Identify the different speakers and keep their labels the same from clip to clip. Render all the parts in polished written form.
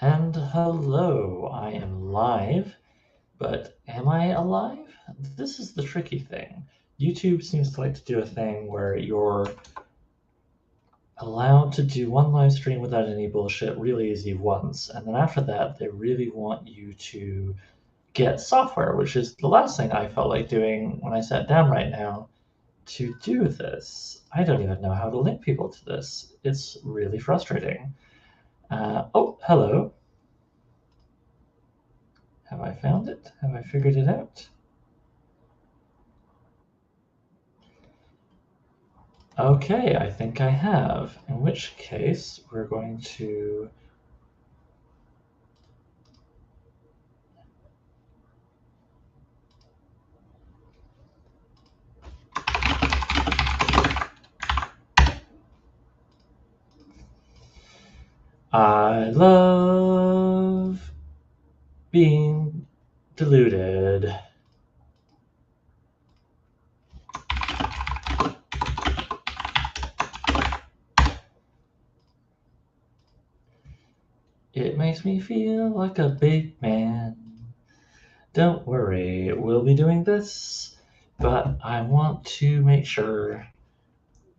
Speaker 1: And hello, I am live, but am I alive? This is the tricky thing. YouTube seems to like to do a thing where you're allowed to do one live stream without any bullshit really easy once, and then after that, they really want you to get software, which is the last thing I felt like doing when I sat down right now to do this. I don't even know how to link people to this. It's really frustrating. Oh, hello. Have I found it? Have I figured it out? Okay, I think I have. In which case, we're going to... I love being deluded. It makes me feel like a big man. Don't worry, we'll be doing this, but I want to make sure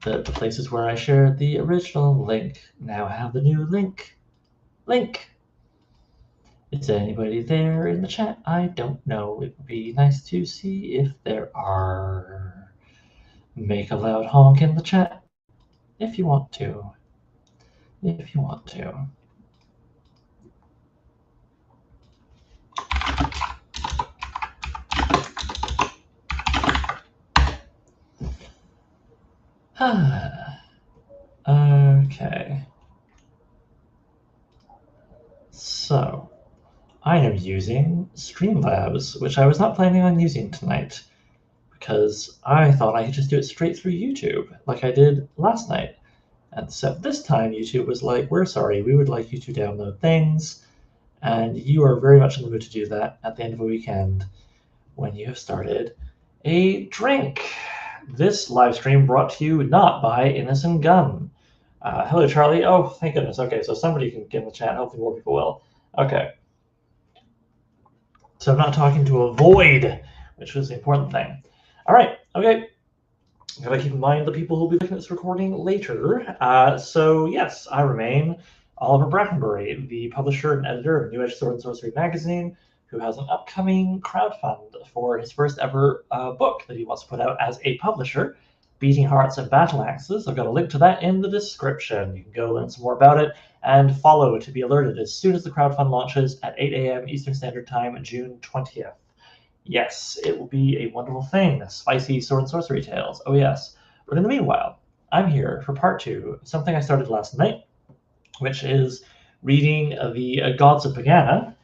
Speaker 1: that the places where I shared the original link now have the new link. Link! Is anybody there in the chat? I don't know. It would be nice to see if there are. Make a loud honk in the chat if you want to. If you want to. Okay. So, I am using Streamlabs, which I was not planning on using tonight because I thought I could just do it straight through YouTube like I did last night. And so this time YouTube was like, we're sorry, we would like you to download things, and you are very much in the mood to do that at the end of a weekend when you have started a drink. This live stream brought to you not by Innocent Gun. Hello, Charlie. Oh, thank goodness. Okay, so somebody can get in the chat. Hopefully more people will. Okay. So I'm not talking to a void, which was the important thing. All right. Okay. Gotta keep in mind the people who will be looking at this recording later. So yes, I remain Oliver Brackenbury, the publisher and editor of New Edge Sword and Sorcery magazine, who has an upcoming crowdfund for his first ever book that he wants to put out as a publisher, Beating Hearts and Battle Axes. I've got a link to that in the description. You can go learn some more about it and follow to be alerted as soon as the crowdfund launches at 8 a.m. Eastern Standard Time, June 20th. Yes, it will be a wonderful thing. Spicy sword and sorcery tales. Oh, yes. But in the meanwhile, I'm here for part two, something I started last night, which is reading the Gods of PEGANA,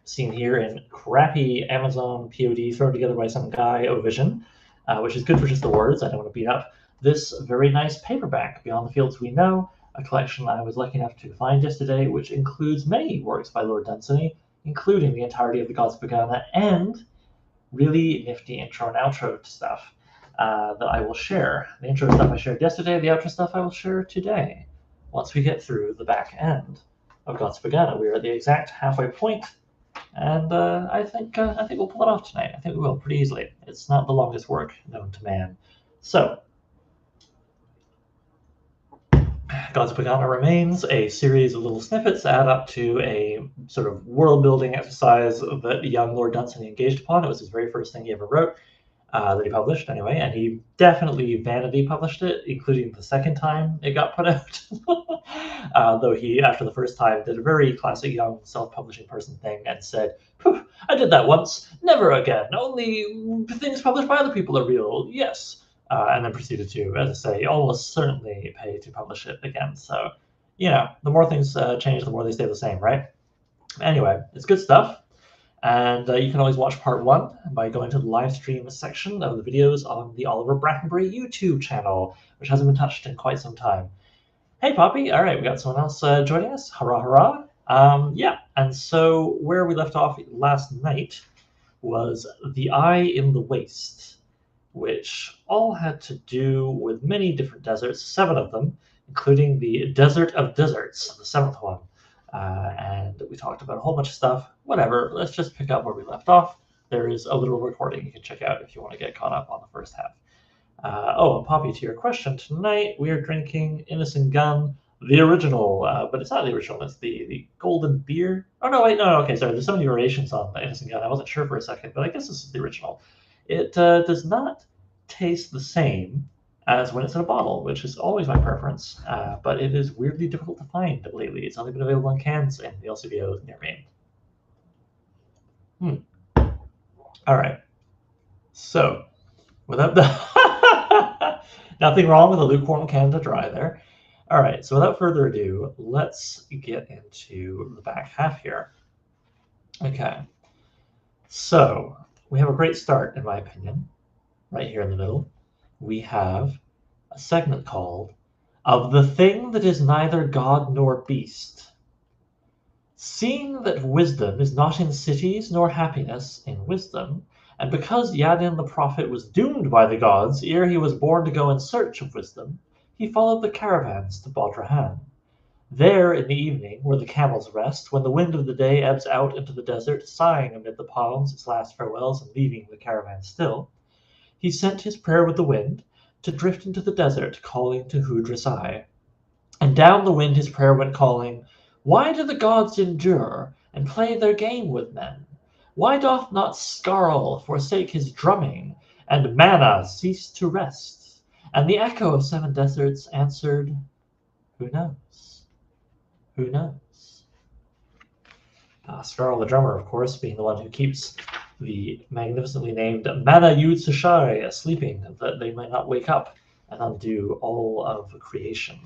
Speaker 1: seen here in crappy Amazon POD thrown together by some guy, Ovision, which is good for just the words. I don't want to beat up. This very nice paperback, Beyond the Fields We Know, a collection I was lucky enough to find yesterday, which includes many works by Lord Dunsany, including the entirety of the Gods of PEGANA and really nifty intro and outro stuff that I will share. The intro stuff I shared yesterday, the outro stuff I will share today. Once we get through the back end of Gods of PEGANA, we are at the exact halfway point, and I think we'll pull it off tonight. I think we will pretty easily. It's not the longest work known to man. So, Gods of PEGANA remains a series of little snippets that add up to a sort of world-building exercise that young Lord Dunsany engaged upon. It was his very first thing he ever wrote. That he published anyway, and he definitely vanity published it, including the second time it got put out. Though he, after the first time, did a very classic young self-publishing person thing and said, I did that once, never again, only things published by other people are real, yes. And then proceeded to, as I say, almost certainly pay to publish it again. So, you know, the more things change, the more they stay the same, right? Anyway, it's good stuff. And you can always watch part one by going to the live stream section of the videos on the Oliver Brackenbury YouTube channel, which hasn't been touched in quite some time. Hey, Poppy. All right, we got someone else joining us. Hurrah, hurrah. Yeah, and so where we left off last night was The Eye in the Waste, which all had to do with many different deserts, 7 of them, including the Desert of Deserts, the 7th one. and we talked about a whole bunch of stuff. Whatever, let's just pick up where we left off. There is a little recording you can check out if you want to get caught up on the first half. And Poppy, to your question, tonight we are drinking Innocent Gun, the original, but it's not the original, it's the golden beer. Oh, no, wait, no, okay, sorry, there's so many variations on the Innocent Gun, I wasn't sure for a second, but I guess this is the original. It does not taste the same as when it's in a bottle, which is always my preference, but it is weirdly difficult to find lately. It's only been available in cans in the LCBO near me. All right, so without the nothing wrong with a lukewarm Canada Dry there. All right, so without further ado, let's get into the back half here. Okay, so we have a great start, in my opinion, right here in the middle. We have a segment called Of the Thing That Is Neither God Nor Beast. Seeing that wisdom is not in cities nor happiness in wisdom, and because Yadin the prophet was doomed by the gods ere he was born to go in search of wisdom, he followed the caravans to Bodrahan. There in the evening, where the camels rest, when the wind of the day ebbs out into the desert, sighing amid the palms its last farewells and leaving the caravan still, he sent his prayer with the wind to drift into the desert, calling to Hudrasai. And down the wind his prayer went calling, Why do the gods endure, and play their game with men? Why doth not Skarl forsake his drumming, and Mana cease to rest? And the echo of seven deserts answered, Who knows? Who knows? Skarl the drummer, of course, being the one who keeps the magnificently named Mana Yud Sashai sleeping, that they might not wake up and undo all of creation.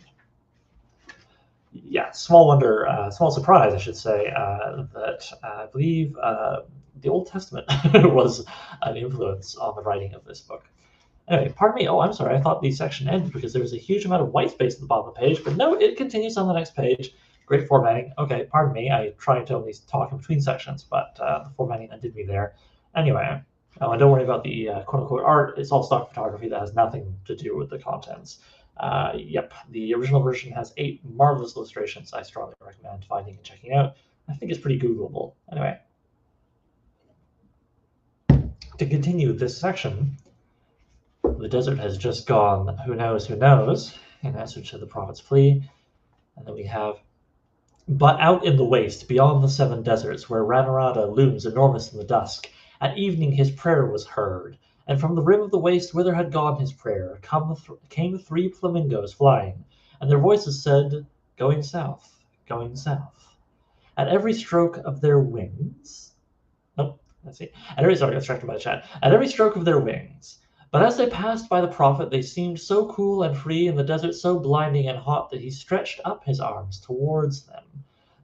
Speaker 1: Yeah, small wonder, small surprise, I should say, that I believe the Old Testament was an influence on the writing of this book. Anyway, pardon me. Oh, I'm sorry. I thought the section ended because there was a huge amount of white space at the bottom of the page, but no, it continues on the next page. Great formatting. Okay, pardon me. I tried to only talk in between sections, but the formatting undid me there. Anyway, and don't worry about the quote-unquote art. It's all stock photography that has nothing to do with the contents. Yep, the original version has 8 marvelous illustrations I strongly recommend finding and checking out. I think it's pretty Googleable. Anyway, to continue this section, the desert has just gone, who knows, in answer to the prophet's plea. And then we have, but out in the waste, beyond the 7 deserts, where Ranarada looms enormous in the dusk, at evening his prayer was heard, and from the rim of the waste whither had gone his prayer came 3 flamingos flying, and their voices said, Going south, going south. At every stroke of their wings... Oh, let's see. Sorry, I got distracted by the chat. At every stroke of their wings... But as they passed by the prophet, they seemed so cool and free, and the desert so blinding and hot that he stretched up his arms towards them.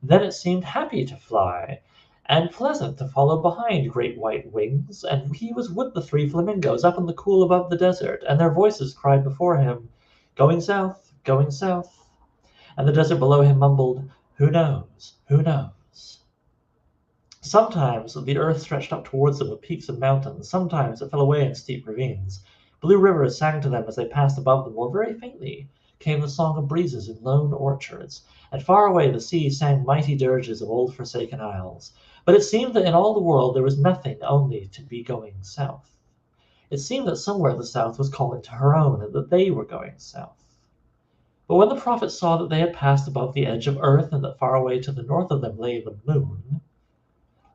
Speaker 1: Then it seemed happy to fly, and pleasant to follow behind great white wings, and he was with the 3 flamingos up in the cool above the desert, and their voices cried before him, Going south, going south. And the desert below him mumbled, Who knows, who knows? Sometimes the earth stretched up towards them with peaks and mountains, sometimes it fell away in steep ravines. Blue rivers sang to them as they passed above them, or very faintly came the song of breezes in lone orchards, and far away the sea sang mighty dirges of old forsaken isles. But it seemed that in all the world there was nothing only to be going south. It seemed that somewhere the south was calling to her own, and that they were going south. But when the prophet saw that they had passed above the edge of earth, and that far away to the north of them lay the moon,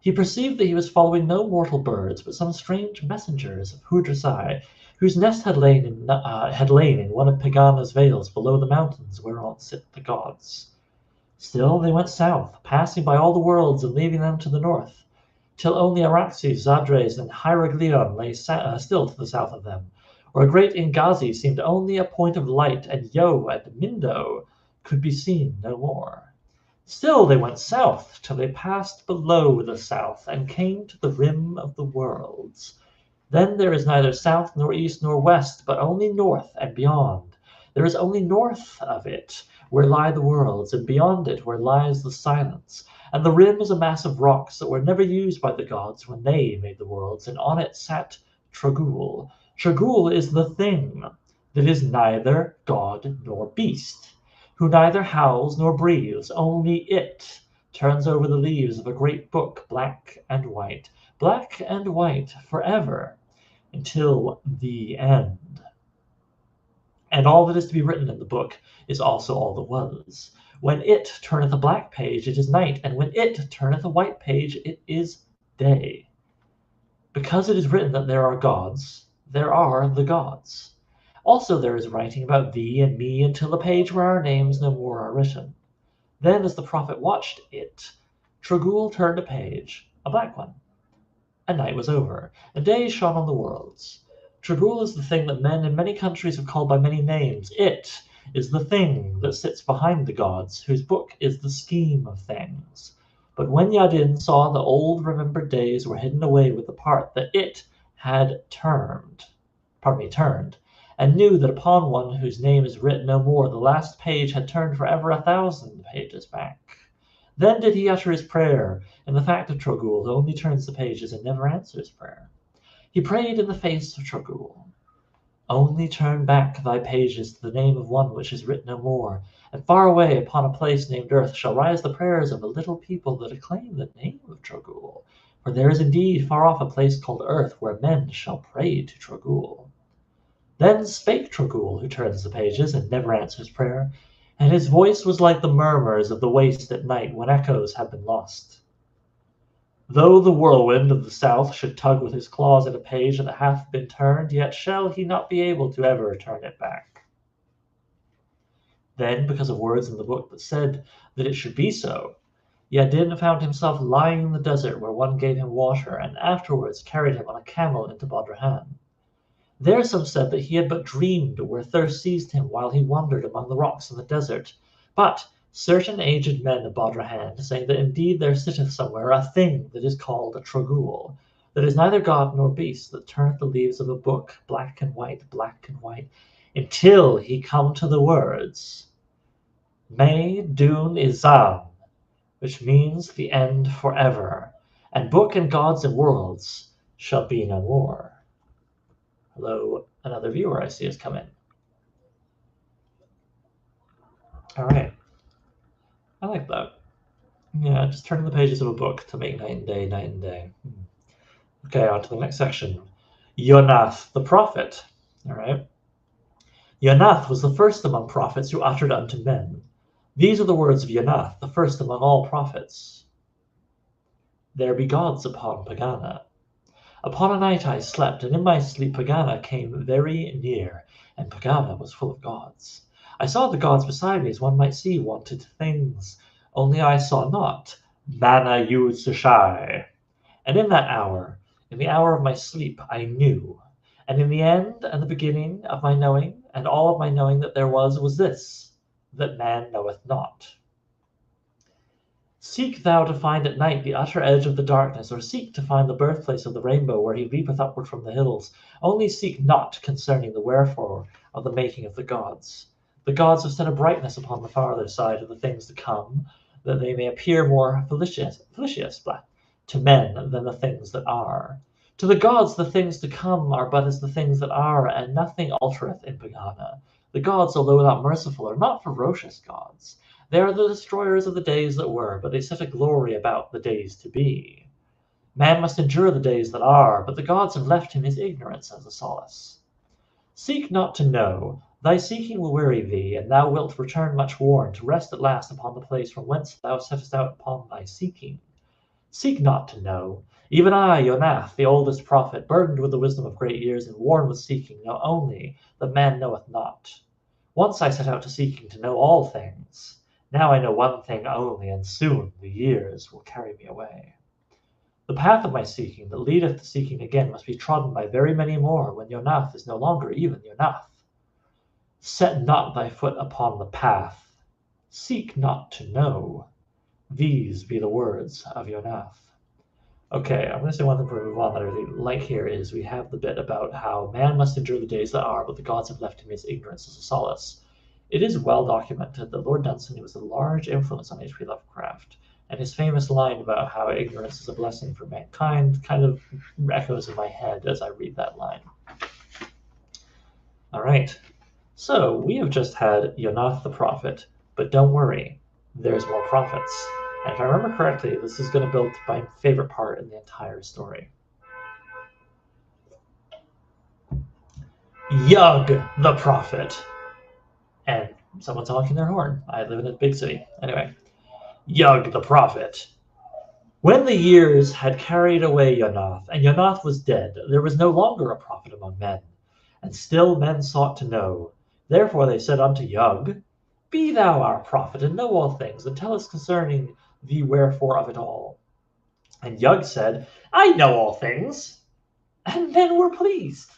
Speaker 1: he perceived that he was following no mortal birds, but some strange messengers of Hudrasai, whose nest had lain in one of PEGANA's vales below the mountains whereon sit the gods. Still they went south, passing by all the worlds and leaving them to the north, till only Araxes, Zadres, and Hyraglion lay still to the south of them, where great Ingazi seemed only a point of light, and Yo and Mindo could be seen no more. Still they went south, till they passed below the south, and came to the rim of the worlds. Then there is neither south, nor east, nor west, but only north and beyond. There is only north of it, where lie the worlds, and beyond it, where lies the silence. And the rim is a mass of rocks that were never used by the gods when they made the worlds, and on it sat Tragul. Tragul is the thing that is neither god nor beast, who neither howls nor breathes, only it, turns over the leaves of a great book, black and white forever, until the end. And all that is to be written in the book is also all that was. When it turneth a black page, it is night, and when it turneth a white page, it is day. Because it is written that there are gods, there are the gods. Also there is writing about thee and me until the page where our names no more are written. Then as the prophet watched it, Tragul turned a page, a black one. And night was over, and day shone on the worlds. Tragul is the thing that men in many countries have called by many names. It is the thing that sits behind the gods, whose book is the scheme of things. But when Yadin saw the old remembered days were hidden away with the part that it had turned, and knew that upon one whose name is writ no more, the last page had turned forever 1,000 pages back. Then did he utter his prayer, in the fact of Trogul, who only turns the pages and never answers prayer. He prayed in the face of Trogul. Only turn back thy pages to the name of one which is writ no more, and far away upon a place named Earth shall rise the prayers of a little people that acclaim the name of Trogul. For there is indeed far off a place called Earth, where men shall pray to Trogul. Then spake Trogul, who turns the pages and never answers prayer, and his voice was like the murmurs of the waste at night when echoes have been lost. Though the whirlwind of the south should tug with his claws at a page that hath been turned, yet shall he not be able to ever turn it back. Then, because of words in the book that said that it should be so, Yadin found himself lying in the desert where one gave him water, and afterwards carried him on a camel into Bodrahan. There some said that he had but dreamed where thirst seized him while he wandered among the rocks in the desert. But certain aged men of Bodrahan say that indeed there sitteth somewhere a thing that is called a Trogul, that is neither god nor beast, that turneth the leaves of a book black and white, until he come to the words, Me Dun Izam, which means the end forever, and book and gods and worlds shall be no more. Hello, another viewer I see has come in. All right. I like that. Yeah, just turning the pages of a book to make night and day. Okay, on to the next section. Yonath the prophet. All right. Yonath was the first among prophets who uttered unto men. These are the words of Yonath, the first among all prophets. There be gods upon Pegana. Upon a night I slept, and in my sleep Pegana came very near, and Pegana was full of gods. I saw the gods beside me as one might see wanted things, only I saw not Mana Yu Sushai. And in that hour, in the hour of my sleep, I knew. And in the end and the beginning of my knowing, and all of my knowing that there was this, that man knoweth not. Seek thou to find at night the utter edge of the darkness, or seek to find the birthplace of the rainbow where he leapeth upward from the hills. Only seek not concerning the wherefore of the making of the gods. The gods have set a brightness upon the farther side of the things to come, that they may appear more felicious to men than the things that are. To the gods the things to come are but as the things that are, and nothing altereth in Pegana. The gods, although not merciful, are not ferocious gods. They are the destroyers of the days that were, but they set a glory about the days to be. Man must endure the days that are, but the gods have left him his ignorance as a solace. Seek not to know, thy seeking will weary thee, and thou wilt return much worn, to rest at last upon the place from whence thou settest out upon thy seeking. Seek not to know. Even I, Yonath, the oldest prophet, burdened with the wisdom of great years and worn with seeking, know only that man knoweth not. Once I set out to seeking to know all things. Now I know one thing only, and soon the years will carry me away. The path of my seeking that leadeth to seeking again must be trodden by very many more, when Yonath is no longer even Yonath. Set not thy foot upon the path. Seek not to know. These be the words of Yonath. Okay, I'm going to say one thing before we move on that I really like here is we have the bit about how man must endure the days that are, but the gods have left him his ignorance as a solace. It is well documented that Lord Dunsany was a large influence on H.P. Lovecraft, and his famous line about how ignorance is a blessing for mankind kind of echoes in my head as I read that line. All right, so we have just had Yonath the prophet, but don't worry, there's more prophets. And if I remember correctly, this is going to build my favorite part in the entire story. Yug the prophet. And someone's honking their horn. I live in a big city. Anyway, Yug the prophet. When the years had carried away Yonath, and Yonath was dead, there was no longer a prophet among men. And still men sought to know. Therefore they said unto Yug, Be thou our prophet, and know all things, and tell us concerning the wherefore of it all. And Yug said, I know all things. And men were pleased.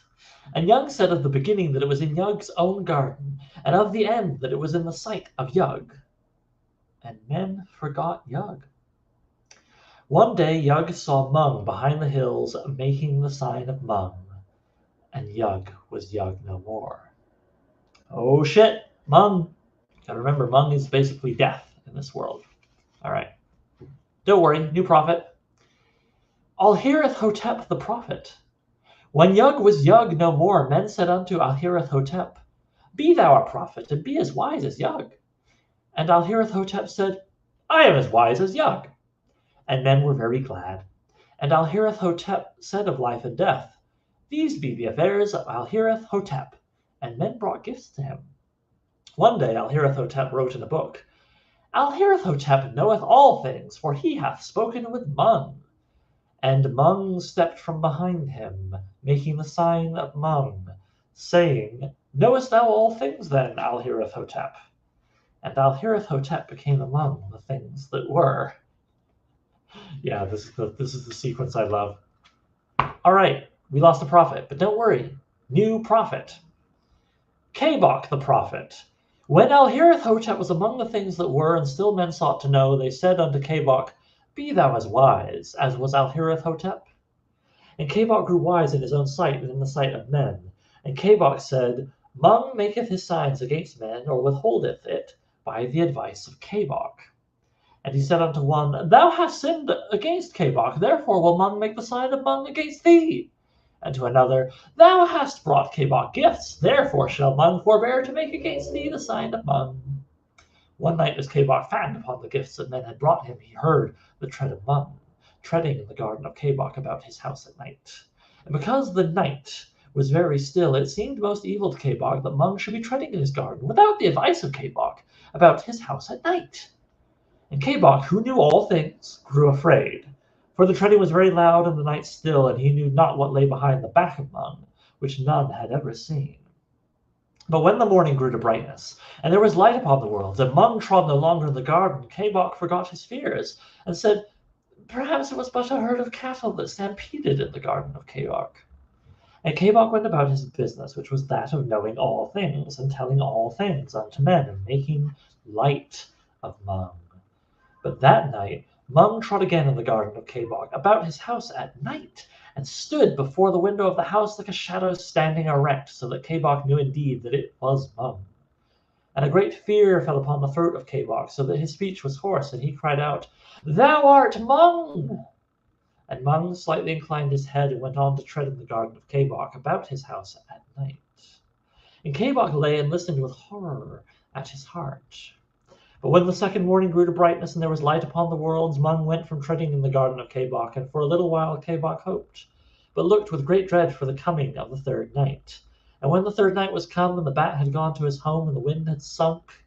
Speaker 1: And Yug said of the beginning that it was in Yug's own garden, and of the end that it was in the sight of Yug. And men forgot Yug. One day Yug saw Mung behind the hills making the sign of Mung, and Yug was Yug no more. Oh shit, Mung. Gotta remember, Mung is basically death in this world. Alright. Don't worry, new prophet. Alhireth-hotep the prophet. When Yug was Yug no more, men said unto Alhireth-hotep, Be thou a prophet, and be as wise as Yug. And Alhireth-hotep said, I am as wise as Yug. And men were very glad. And Alhireth-hotep said of life and death, These be the affairs of Alhireth-hotep. And men brought gifts to him. One day Alhireth-hotep wrote in a book, Alhireth-hotep knoweth all things, for he hath spoken with Mung. And Mung stepped from behind him, making the sign of Mung, saying, Knowest thou all things then, Alhireth-hotep? And Alhireth-hotep became among the things that were. Yeah, this is the sequence I love. All right, we lost a prophet, but don't worry, new prophet. Kabok the prophet. When Alhireth-hotep was among the things that were, and still men sought to know, they said unto Kabok, Be thou as wise as was Alhireth-hotep. And Kabok grew wise in his own sight and in the sight of men. And Kabok said, Mung maketh his signs against men, or withholdeth it, by the advice of Kabok. And he said unto one, Thou hast sinned against Kabok, therefore will Mung make the sign of Mung against thee. And to another, Thou hast brought Kabok gifts, therefore shall Mung forbear to make against thee the sign of Mung. One night as Kabok fattened upon the gifts that men had brought him, he heard the tread of Mung, treading in the garden of Kabok about his house at night. And because the night was very still, it seemed most evil to Kabok that Mung should be treading in his garden without the advice of Kabok about his house at night. And Kabok, who knew all things, grew afraid, for the treading was very loud and the night still, and he knew not what lay behind the back of Mung, which none had ever seen. But when the morning grew to brightness, and there was light upon the world, and Mung trod no longer in the garden, Kabok forgot his fears, and said, Perhaps it was but a herd of cattle that stampeded in the garden of Kabok. And Kabok went about his business, which was that of knowing all things, and telling all things unto men, and making light of Mung. But that night Mung trod again in the garden of Kabok, about his house at night, and stood before the window of the house like a shadow standing erect, so that Kabok knew indeed that it was Mung. And a great fear fell upon the throat of Kabok, so that his speech was hoarse, and he cried out, Thou art Mung! And Mung slightly inclined his head and went on to tread in the garden of Kabok, about his house at night. And Kabok lay and listened with horror at his heart. But when the second morning grew to brightness and there was light upon the worlds, Mung went from treading in the garden of Kabok, and for a little while Kabok hoped, but looked with great dread for the coming of the third night. And when the third night was come, and the bat had gone to his home, and the wind had sank,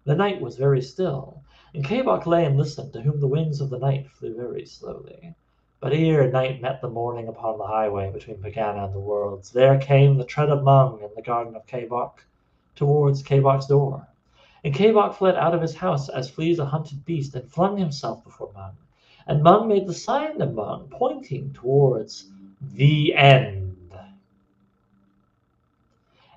Speaker 1: the night was very still. And Kabok lay and listened, to whom the wings of the night flew very slowly. But ere night met the morning upon the highway between PEGANA and the worlds, there came the tread of Mung in the garden of Kabok, towards Kabok's door. And Kabok fled out of his house as flees a hunted beast, and flung himself before Mung. And Mung made the sign of Mung, pointing towards the end.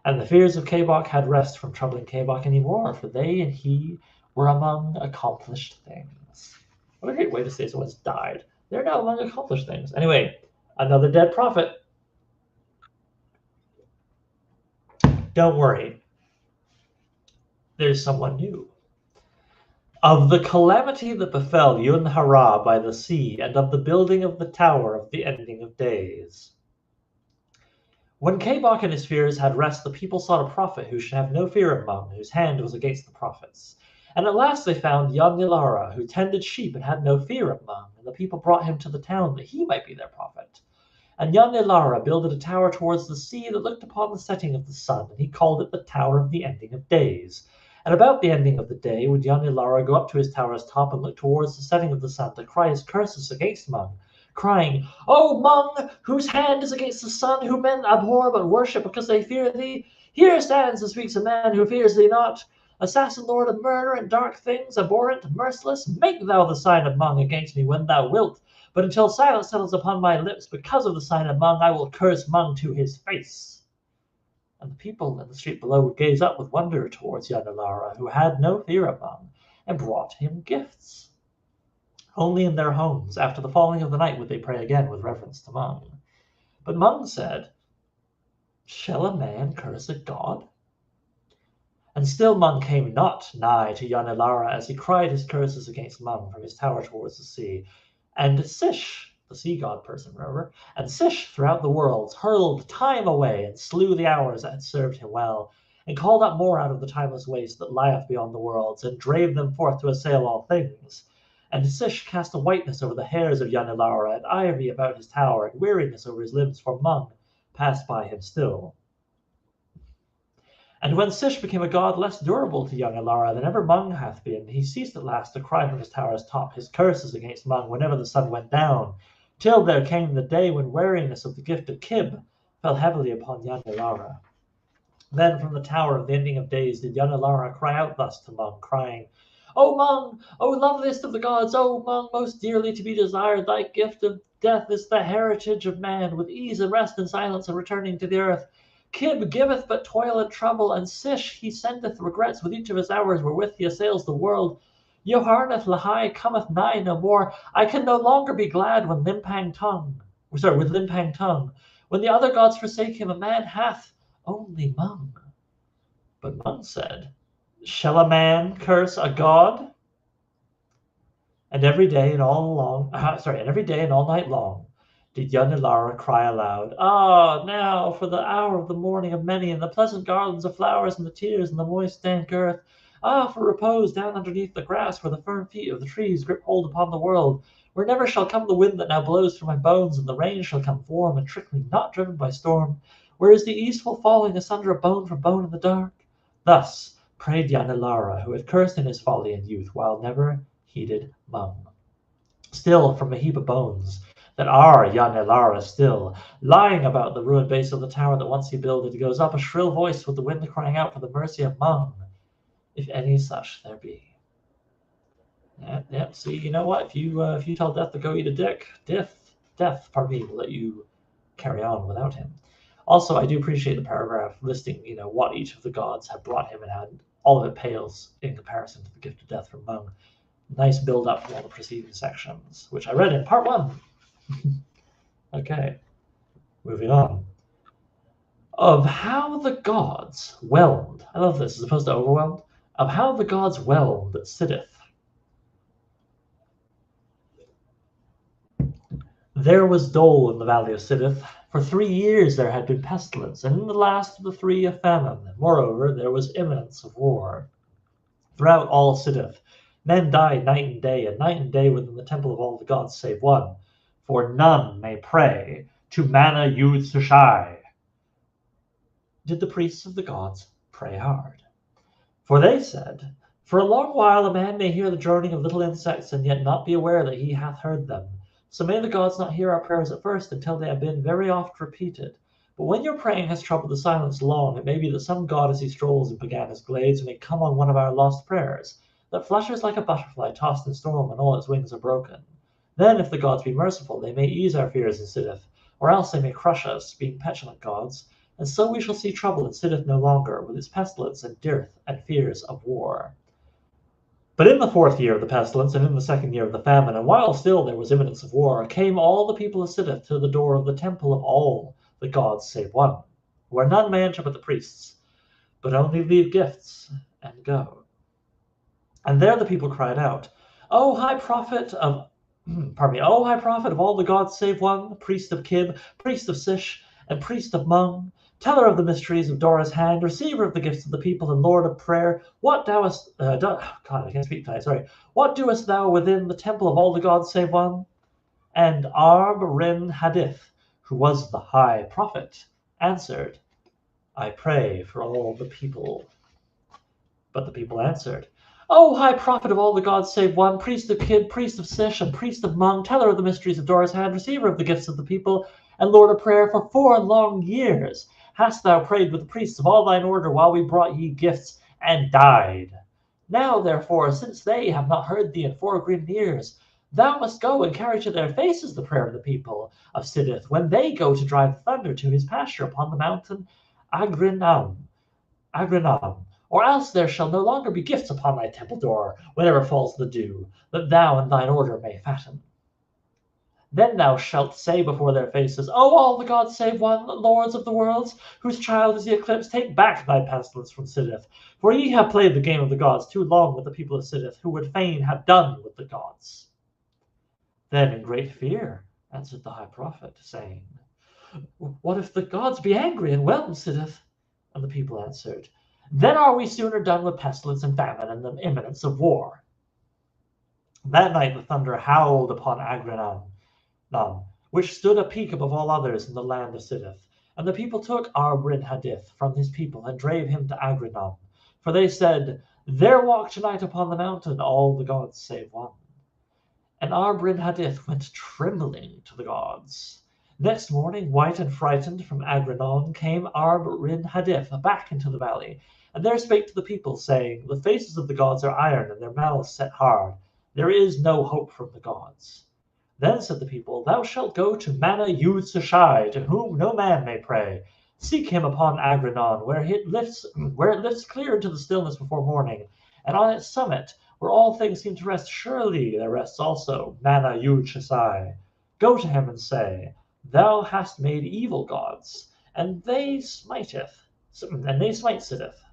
Speaker 1: And the fears of Kabok had rest from troubling Kabok any more, for they and he were among accomplished things. What a great way to say someone's died. They're now among accomplished things. Anyway, another dead prophet. Don't worry. There's someone new. Of the calamity that befell Yun-Hara by the sea, and of the building of the tower of the ending of days. When Kabok and his fears had rest, the people sought a prophet who should have no fear of Mung, whose hand was against the prophets. And at last they found Yanilara, who tended sheep and had no fear of Mung, and the people brought him to the town that he might be their prophet. And Yanilara builded a tower towards the sea that looked upon the setting of the sun, and he called it the Tower of the Ending of Days. And about the ending of the day would Yanilara go up to his tower's top and look towards the setting of the sun to cry his curses against Mung, crying, O Mung, whose hand is against the sun, whom men abhor but worship because they fear thee, here stands and speaks a man who fears thee not. Assassin, lord of murder and dark things, abhorrent, merciless, make thou the sign of Mung against me when thou wilt. But until silence settles upon my lips because of the sign of Mung, I will curse Mung to his face. And the people in the street below would gaze up with wonder towards Yanilara, who had no fear of Mung, and brought him gifts. Only in their homes, after the falling of the night, would they pray again with reverence to Mung. But Mung said, Shall a man curse a god? And still Mung came not nigh to Yanilara as he cried his curses against Mung from his tower towards the sea. And Sish, the sea god person, remember? And Sish throughout the worlds hurled time away and slew the hours that had served him well, and called up more out of the timeless waste that lieth beyond the worlds, and drave them forth to assail all things. And Sish cast a whiteness over the hairs of Yanilara, and ivy about his tower, and weariness over his limbs, for Mung passed by him still. And when Sish became a god less durable to young Alara than ever Mung hath been, he ceased at last to cry from his tower's top his curses against Mung whenever the sun went down, till there came the day when weariness of the gift of Kib fell heavily upon young Alara. Then from the tower of the ending of days did young Alara cry out thus to Mung, crying, O Mung, O loveliest of the gods, O Mung, most dearly to be desired, thy gift of death is the heritage of man, with ease and rest and silence and returning to the earth. Kib giveth but toil and trouble, and Sish he sendeth regrets with each of his hours wherewith he assails the world. Yoharneth Lahai cometh nigh no more. I can no longer be glad when with Limpang tongue. When the other gods forsake him, a man hath only Mung. But Mung said, Shall a man curse a god? And every day and all night long, did Yanilara cry aloud, Ah, now for the hour of the morning of many, and the pleasant gardens of flowers, and the tears, and the moist dank earth. Ah, for repose down underneath the grass, where the firm feet of the trees grip hold upon the world, where never shall come the wind that now blows through my bones, and the rain shall come warm and trickling, not driven by storm, where is the easeful falling asunder of bone from bone in the dark. Thus prayed Yanilara, who had cursed in his folly and youth, while never heeded Mung. Still from a heap of bones, that are Yanilara still, lying about the ruined base of the tower that once he builded, goes up a shrill voice with the wind crying out for the mercy of Mung, if any such there be. Yeah, see, you know what? If you tell death to go eat a dick, death, pardon me, will let you carry on without him. Also, I do appreciate the paragraph listing, what each of the gods have brought him, and had all of it pales in comparison to the gift of death from Mung. Nice build up from all the preceding sections, which I read in part 1. Okay, moving on. Of how the gods whelmed, I love this as opposed to overwhelmed, of how the gods whelmed that sitteth. There was dole in the valley of Sidith. For 3 years there had been pestilence, and in the last of the 3 a famine. Moreover, there was imminence of war. Throughout all Sidith, men died night and day within the temple of all the gods save one. For none may pray to Mana Yud Sushai. Did the priests of the gods pray hard? For they said, For a long while a man may hear the droning of little insects, and yet not be aware that he hath heard them. So may the gods not hear our prayers at first, until they have been very oft repeated. But when your praying has troubled the silence long, it may be that some god as he strolls in Pegana's glades may come on one of our lost prayers, that flutters like a butterfly tossed in storm when all its wings are broken. Then, if the gods be merciful, they may ease our fears in Sidith, or else they may crush us, being petulant gods, and so we shall see trouble in Sidith no longer, with its pestilence and dearth and fears of war. But in the 4th year of the pestilence, and in the 2nd year of the famine, and while still there was imminence of war, came all the people of Sidith to the door of the temple of all the gods save one, where none may enter but the priests, but only leave gifts and go. And there the people cried out, O high prophet of all the gods save one, priest of Kib, priest of Sish, and priest of Mung, teller of the mysteries of Dora's hand, receiver of the gifts of the people, and Lord of prayer, what doest God, I can't speak tonight, sorry. What doest thou within the temple of all the gods save one? And Arb Rin Hadith, who was the high prophet, answered, I pray for all the people. But the people answered, O high prophet of all the gods save one, priest of Kid, priest of Sish, and priest of Mung, teller of the mysteries of Dora's hand, receiver of the gifts of the people, and Lord of prayer, for 4 long years hast thou prayed with the priests of all thine order while we brought ye gifts, and died. Now, therefore, since they have not heard thee in 4 green years, thou must go and carry to their faces the prayer of the people of Sidith when they go to drive the thunder to his pasture upon the mountain Agrinam, or else there shall no longer be gifts upon thy temple door whenever falls the dew, that thou and thine order may fatten. Then thou shalt say before their faces, O all the gods save one, lords of the worlds, whose child is the eclipse, take back thy pestilence from Sidith, for ye have played the game of the gods too long with the people of Sidith, who would fain have done with the gods. Then in great fear answered the high prophet, saying, What if the gods be angry and whelm Sidith? And the people answered, Then are we sooner done with pestilence and famine and the imminence of war. That night the thunder howled upon Agrinam, which stood a peak above all others in the land of Sidith. And the people took Arbrin Hadith from his people and drave him to Agrinam. For they said, There walk tonight upon the mountain all the gods save one. And Arbrin Hadith went trembling to the gods. Next morning, white and frightened, from Agrinon came Arbrin Hadith back into the valley, and there spake to the people, saying, The faces of the gods are iron, and their mouths set hard. There is no hope from the gods. Then said the people, Thou shalt go to Mana Yud Sashai, to whom no man may pray. Seek him upon Agrinon, where it lifts clear into the stillness before morning, and on its summit, where all things seem to rest, surely there rests also Mana Yud Shasai. Go to him and say, Thou hast made evil gods, and they smite Sidith.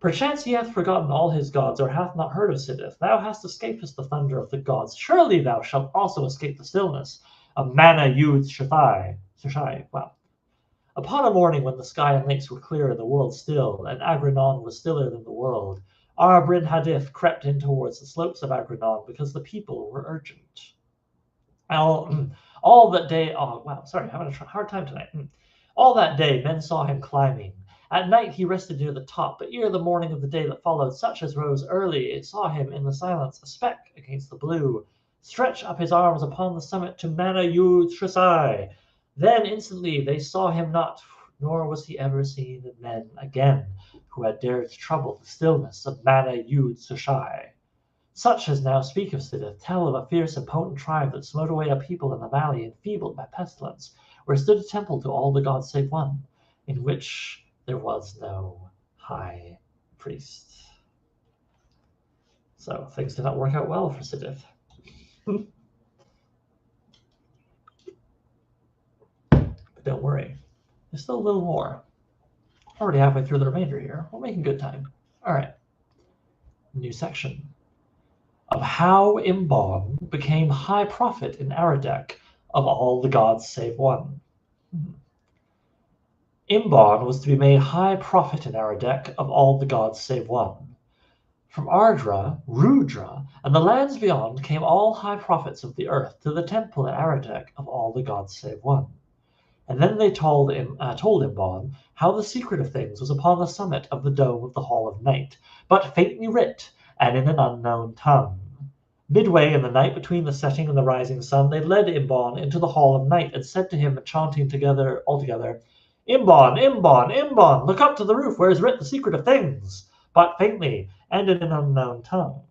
Speaker 1: Perchance he hath forgotten all his gods, or hath not heard of Sidith. Thou hast escaped the thunder of the gods. Surely thou shalt also escape the stillness of Mana Yud Shashai. Wow. Upon a morning when the sky and lakes were clear and the world still, and Agrinon was stiller than the world, Arbrin Hadith crept in towards the slopes of Agrinon because the people were urgent. All that day, having a hard time tonight. All that day men saw him climbing. At night he rested near the top, but ere the morning of the day that followed, such as rose early, it saw him in the silence, a speck against the blue, stretch up his arms upon the summit to Mana Yud Shasai. Then instantly they saw him not, nor was he ever seen of men again, who had dared to trouble the stillness of Mana Yud Shashai. Such as now speak of Sidith tell of a fierce and potent tribe that smote away a people in the valley, enfeebled by pestilence, where stood a temple to all the gods save one, in which there was no high priest. So things did not work out well for Sidith. But don't worry, there's still a little more. Already halfway through the remainder here. We're making good time. All right. New section of how Imban became high prophet in Aradec of all the gods save one. Imban was to be made high prophet in Aradec of all the gods save one. From Ardra, Rudra, and the lands beyond came all high prophets of the earth to the temple in Aradec of all the gods save one. And then they told Imban how the secret of things was upon the summit of the dome of the Hall of Night, but faintly writ, and in an unknown tongue. Midway in the night between the setting and the rising sun, they led Imban into the Hall of Night, and said to him, chanting altogether, Imban, Imban, Imban, look up to the roof where is writ the secret of things, but faintly, and in an unknown tongue.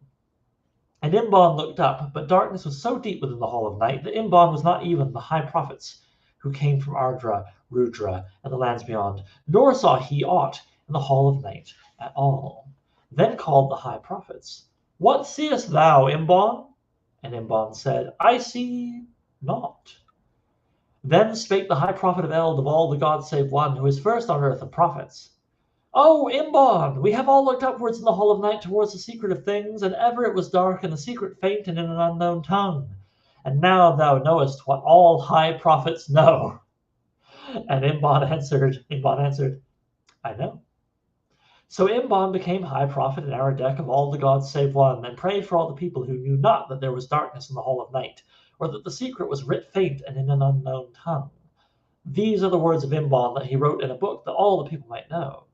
Speaker 1: And Imban looked up, but darkness was so deep within the Hall of Night that Imban was not even the high prophets who came from Ardra, Rudra, and the lands beyond, nor saw he aught in the Hall of Night at all. Then called the high prophets, What seest thou, Imban? And Imban said, I see naught. Then spake the high prophet of Eld of all the gods save one, who is first on earth of prophets. O Imban, we have all looked upwards in the Hall of Night towards the secret of things, and ever it was dark, and the secret faint, and in an unknown tongue. And now thou knowest what all high prophets know. And Imbon answered, I know. So Imbon became high prophet in Aradec of all the gods save one, and prayed for all the people who knew not that there was darkness in the hall of night, or that the secret was writ faint and in an unknown tongue. These are the words of Imbon that he wrote in a book that all the people might know.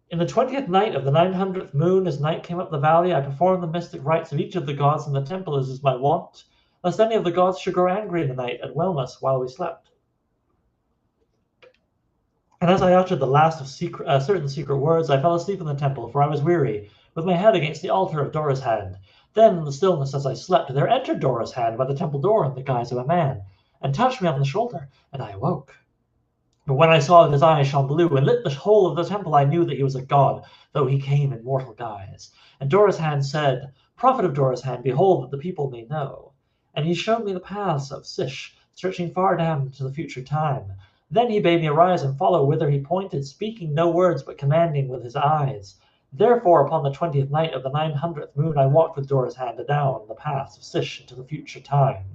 Speaker 1: In the 20th night of the 900th moon, as night came up the valley, I performed the mystic rites of each of the gods in the temple, as is my wont, lest any of the gods should grow angry in the night and whelm us while we slept. And as I uttered the last of certain secret words, I fell asleep in the temple, for I was weary, with my head against the altar of Dora's hand. Then, in the stillness as I slept, there entered Dora's hand by the temple door in the guise of a man, and touched me on the shoulder, and I awoke. But when I saw that his eyes shone blue and lit the whole of the temple, I knew that he was a god, though he came in mortal guise. And Dora's hand said, Prophet of Dora's hand, behold that the people may know. And he showed me the paths of Sish, stretching far down into the future time. Then he bade me arise and follow whither he pointed, speaking no words but commanding with his eyes. Therefore, upon the 20th night of the 900th moon, I walked with Dora's hand adown the paths of Sish into the future time.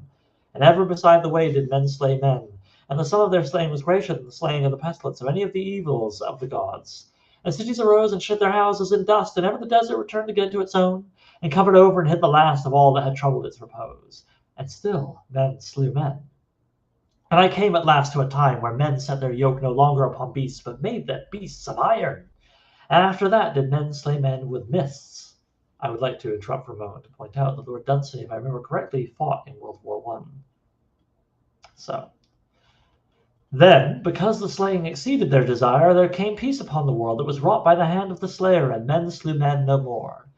Speaker 1: And ever beside the way did men slay men, and the sum of their slaying was greater than the slaying of the pestilence of any of the evils of the gods. And cities arose and shut their houses in dust, and ever the desert returned again to its own, and covered over and hid the last of all that had troubled its repose. And still men slew men. And I came at last to a time where men set their yoke no longer upon beasts, but made them beasts of iron. And after that did men slay men with mists. I would like to interrupt for a moment to point out that Lord Dunsany, if I remember correctly, fought in World War I. So, then, because the slaying exceeded their desire, there came peace upon the world that was wrought by the hand of the slayer, and men slew men no more.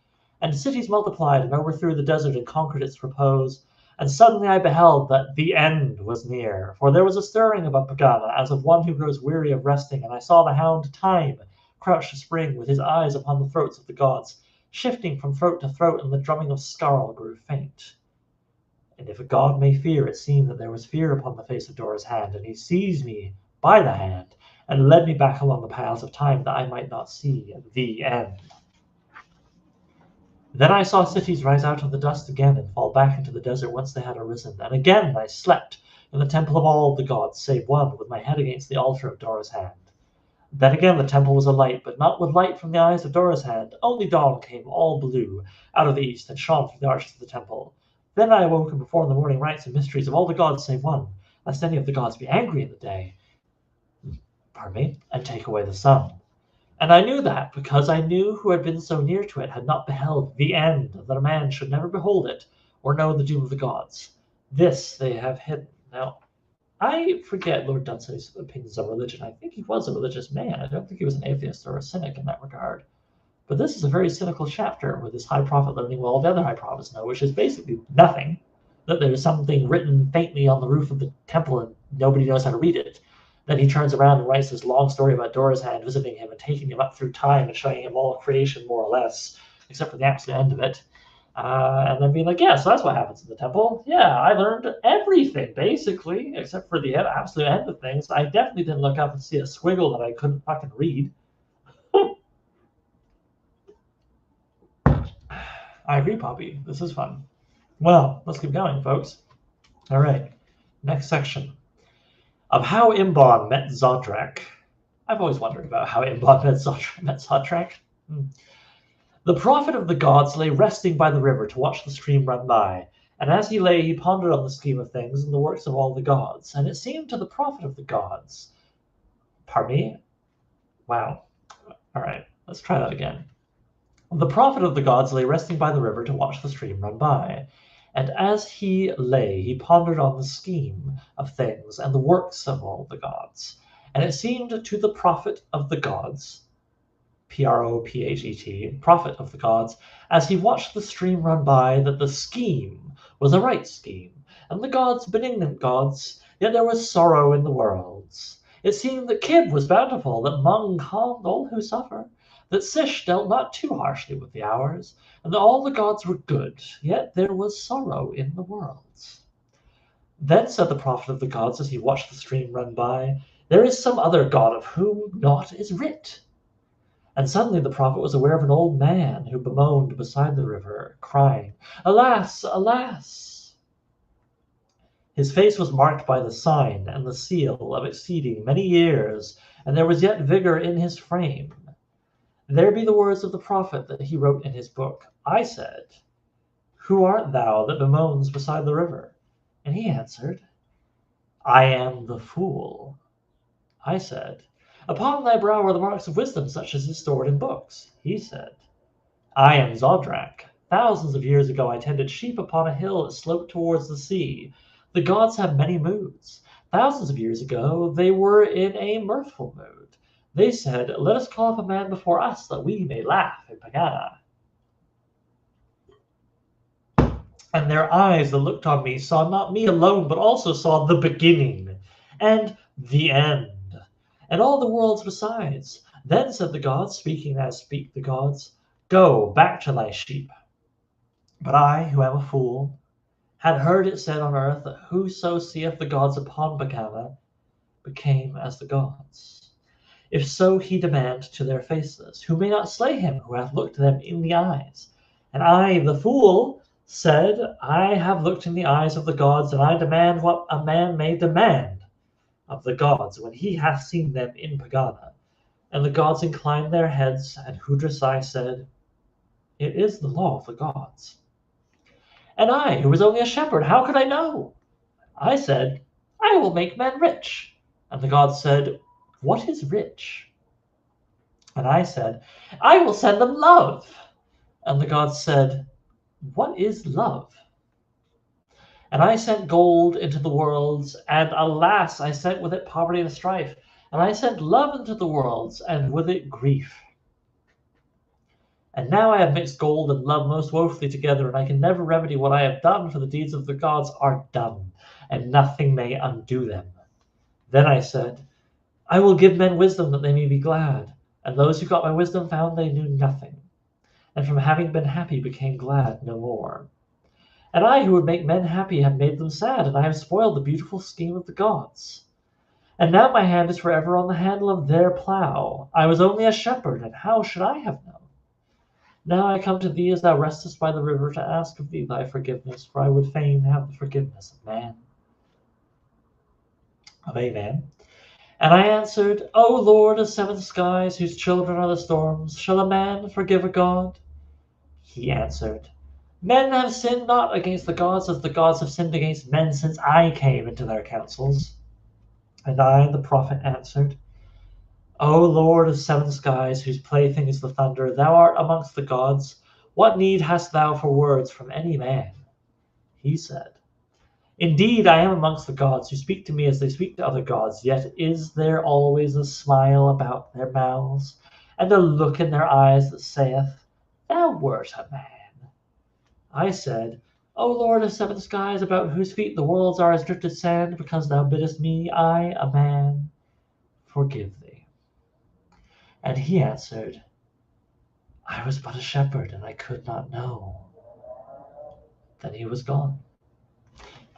Speaker 1: And cities multiplied and overthrew the desert and conquered its repose. And suddenly I beheld that the end was near, for there was a stirring about PEGANA, as of one who grows weary of resting, and I saw the hound Time crouch to spring, with his eyes upon the throats of the gods, shifting from throat to throat, and the drumming of Skarl grew faint. And if a god may fear, it seemed that there was fear upon the face of Dora's hand, and he seized me by the hand, and led me back along the paths of time, that I might not see the end. Then I saw cities rise out of the dust again, and fall back into the desert whence they had arisen. And again I slept in the temple of all the gods, save one, with my head against the altar of Dora's hand. Then again the temple was alight, but not with light from the eyes of Dora's hand. Only dawn came all blue out of the east, and shone through the arches of the temple. Then I awoke and performed the morning rites and mysteries of all the gods save one, lest any of the gods be angry in the day, and take away the sun. And I knew that, because I knew who had been so near to it had not beheld the end, that a man should never behold it, or know the doom of the gods. This they have hidden. Now, I forget Lord Dunsany's opinions on religion. I think he was a religious man. I don't think he was an atheist or a cynic in that regard. But this is a very cynical chapter, with this high prophet learning what all the other high prophets know, which is basically nothing. That there's something written faintly on the roof of the temple and nobody knows how to read it. Then he turns around and writes this long story about Dora's hand visiting him and taking him up through time and showing him all of creation, more or less, except for the absolute end of it. And then being like, yeah, so that's what happens in the temple. Yeah, I learned everything, basically, except for the absolute end of things. I definitely didn't look up and see a squiggle that I couldn't fucking read. I agree, Poppy. This is fun. Well, let's keep going, folks. All right, next section. Of how Imbon met Zodrak. I've always wondered about how Imbon met Zodrak. The prophet of the gods lay resting by the river to watch the stream run by, and as he lay, he pondered on the scheme of things and the works of all the gods. And it seemed to the prophet of the gods. Pardon me? Wow. All right, let's try that again. The prophet of the gods lay resting by the river to watch the stream run by. And as he lay, he pondered on the scheme of things and the works of all the gods. And it seemed to the prophet of the gods, Prophet, prophet of the gods, as he watched the stream run by, that the scheme was a right scheme, and the gods benignant gods, yet there was sorrow in the worlds. It seemed that Kib was bountiful, that Mung calmed all who suffer, that Sish dealt not too harshly with the hours, and that all the gods were good, yet there was sorrow in the worlds. Then said the prophet of the gods as he watched the stream run by, there is some other god of whom naught is writ. And suddenly the prophet was aware of an old man who bemoaned beside the river, crying, Alas, alas! His face was marked by the sign and the seal of exceeding many years, and there was yet vigor in his frame. There be the words of the prophet that he wrote in his book. I said, Who art thou that bemoans beside the river? And he answered, I am the fool. I said, Upon thy brow are the marks of wisdom, such as is stored in books. He said, I am Zodrak. Thousands of years ago I tended sheep upon a hill that sloped towards the sea. The gods have many moods. Thousands of years ago they were in a mirthful mood. They said, Let us call up a man before us, that we may laugh in PEGANA. And their eyes that looked on me saw not me alone, but also saw the beginning and the end, and all the worlds besides. Then said the gods, speaking as speak the gods, Go back to thy sheep. But I, who am a fool, had heard it said on earth that whoso seeth the gods upon PEGANA became as the gods. If so he demand to their faces, who may not slay him who hath looked them in the eyes. And I, the fool, said, I have looked in the eyes of the gods, and I demand what a man may demand of the gods when he hath seen them in PEGANA. And the gods inclined their heads, and Hudrasai said, It is the law of the gods. And I, who was only a shepherd, how could I know? I said, I will make men rich. And the gods said, What is rich? And I said, I will send them love. And the gods said, What is love? And I sent gold into the worlds, and alas, I sent with it poverty and strife. And I sent love into the worlds, and with it grief. And now I have mixed gold and love most woefully together, and I can never remedy what I have done, for the deeds of the gods are done, and nothing may undo them. Then I said, I will give men wisdom that they may be glad. And those who got my wisdom found they knew nothing, and from having been happy became glad no more. And I, who would make men happy, have made them sad, and I have spoiled the beautiful scheme of the gods. And now my hand is forever on the handle of their plough. I was only a shepherd, and how should I have known? Now I come to thee as thou restest by the river to ask of thee thy forgiveness, for I would fain have the forgiveness of man. Of a man. And I answered, O Lord of seven skies, whose children are the storms, shall a man forgive a god? He answered, Men have sinned not against the gods as the gods have sinned against men since I came into their councils. And I, the prophet, answered, O Lord of seven skies, whose plaything is the thunder, thou art amongst the gods. What need hast thou for words from any man? He said, Indeed, I am amongst the gods, who speak to me as they speak to other gods, yet is there always a smile about their mouths, and a look in their eyes that saith, Thou wert a man. I said, O Lord of seven skies, about whose feet the worlds are as drifted sand, because thou biddest me, I, a man, forgive thee. And he answered, I was but a shepherd, and I could not know. Then he was gone.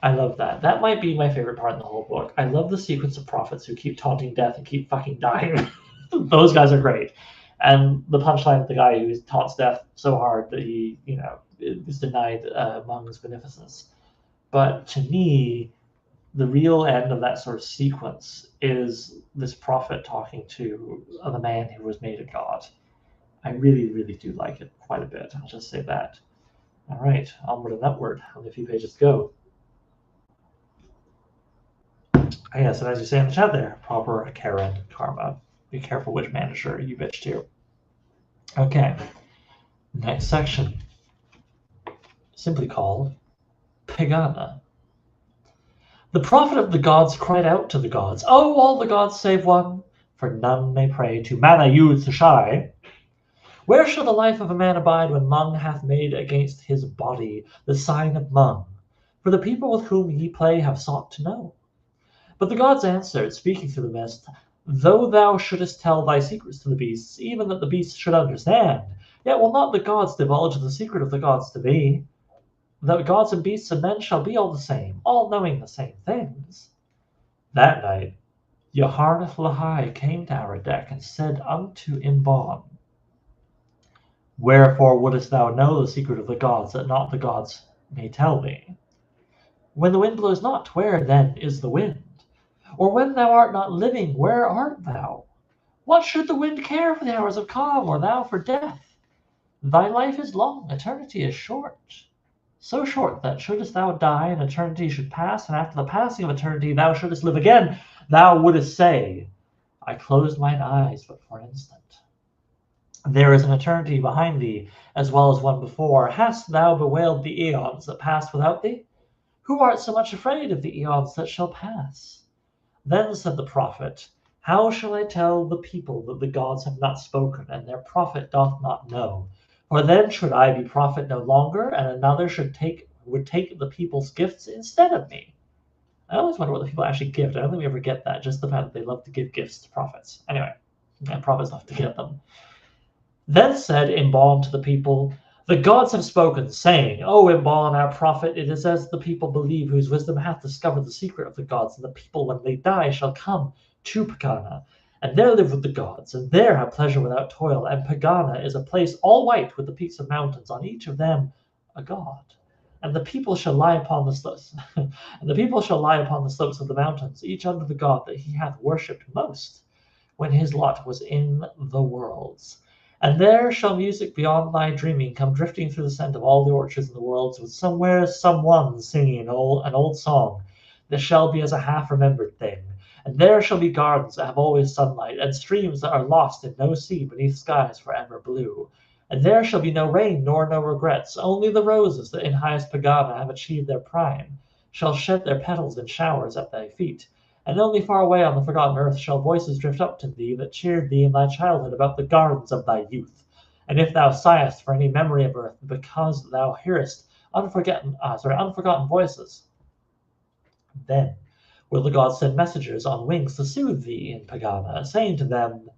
Speaker 1: I love that. That might be my favorite part in the whole book. I love the sequence of prophets who keep taunting death and keep fucking dying. Those guys are great. And the punchline of the guy who taunts death so hard that he, is denied Mung's beneficence. But to me, the real end of that sort of sequence is this prophet talking to the man who was made a god. I really, really do like it quite a bit. I'll just say that. All right, onward and upward. Only a few pages to go. Yes, and as you say in the chat there, proper Karen karma. Be careful which manager you bitch to. Okay, next section. Simply called PEGANA. The prophet of the gods cried out to the gods, O all the gods save one, for none may pray to Mana-yu-Tshai. Where shall the life of a man abide when Mung hath made against his body the sign of Mung? For the people with whom ye play have sought to know. But the gods answered, speaking through the mist, Though thou shouldest tell thy secrets to the beasts, even that the beasts should understand, yet will not the gods divulge the secret of the gods to thee. The gods and beasts and men shall be all the same, all knowing the same things. That night Yaharnath Lahai came to our deck and said unto Imban, Wherefore wouldest thou know the secret of the gods, that not the gods may tell thee? When the wind blows not, where then is the wind? Or when thou art not living, where art thou? What should the wind care for the hours of calm, or thou for death? Thy life is long, eternity is short. So short that shouldest thou die, and eternity should pass, and after the passing of eternity thou shouldest live again, thou wouldest say, I closed mine eyes but for an instant. There is an eternity behind thee, as well as one before. Hast thou bewailed the aeons that passed without thee? Who art so much afraid of the aeons that shall pass? Then said the prophet, how shall I tell the people that the gods have not spoken, and their prophet doth not know? For then should I be prophet no longer, and another would take the people's gifts instead of me. I always wonder what the people actually give. I don't think we ever get that, just the fact that they love to give gifts to prophets. Anyway, and prophets love to get them. Then said Imban to the people, the gods have spoken, saying, O Imban, our prophet, it is as the people believe, whose wisdom hath discovered the secret of the gods, and the people, when they die, shall come to PEGANA, and there live with the gods, and there have pleasure without toil. And PEGANA is a place all white with the peaks of mountains, on each of them a god. And the people shall lie upon the slopes, and the people shall lie upon the slopes of the mountains, each under the god that he hath worshipped most, when his lot was in the worlds. And there shall music beyond thy dreaming come drifting through the scent of all the orchards in the worlds, with somewhere someone singing an old song that shall be as a half-remembered thing. And there shall be gardens that have always sunlight, and streams that are lost in no sea beneath skies forever blue. And there shall be no rain nor no regrets, only the roses that in highest PEGANA have achieved their prime shall shed their petals in showers at thy feet. And only far away on the forgotten earth shall voices drift up to thee that cheered thee in thy childhood about the gardens of thy youth. And if thou sighest for any memory of earth, because thou hearest unforgotten voices, then will the gods send messengers on wings to soothe thee in PEGANA, saying to them,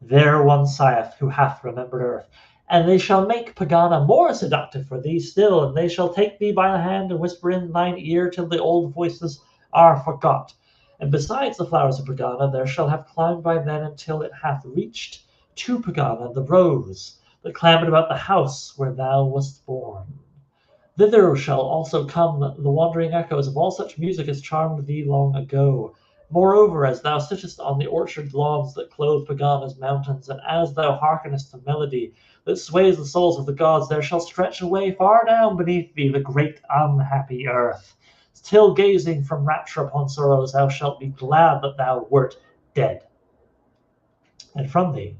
Speaker 1: there one sigheth who hath remembered earth, and they shall make PEGANA more seductive for thee still, and they shall take thee by the hand and whisper in thine ear till the old voices are forgot. And besides the flowers of PEGANA, there shall have climbed by then until it hath reached to PEGANA the rose that clambered about the house where thou wast born. Thither shall also come the wandering echoes of all such music as charmed thee long ago. Moreover, as thou sittest on the orchard lawns that clothe PEGANA's mountains, and as thou hearkenest to melody that sways the souls of the gods, there shall stretch away far down beneath thee the great unhappy earth, till gazing from rapture upon sorrows, thou shalt be glad that thou wert dead. And from thee,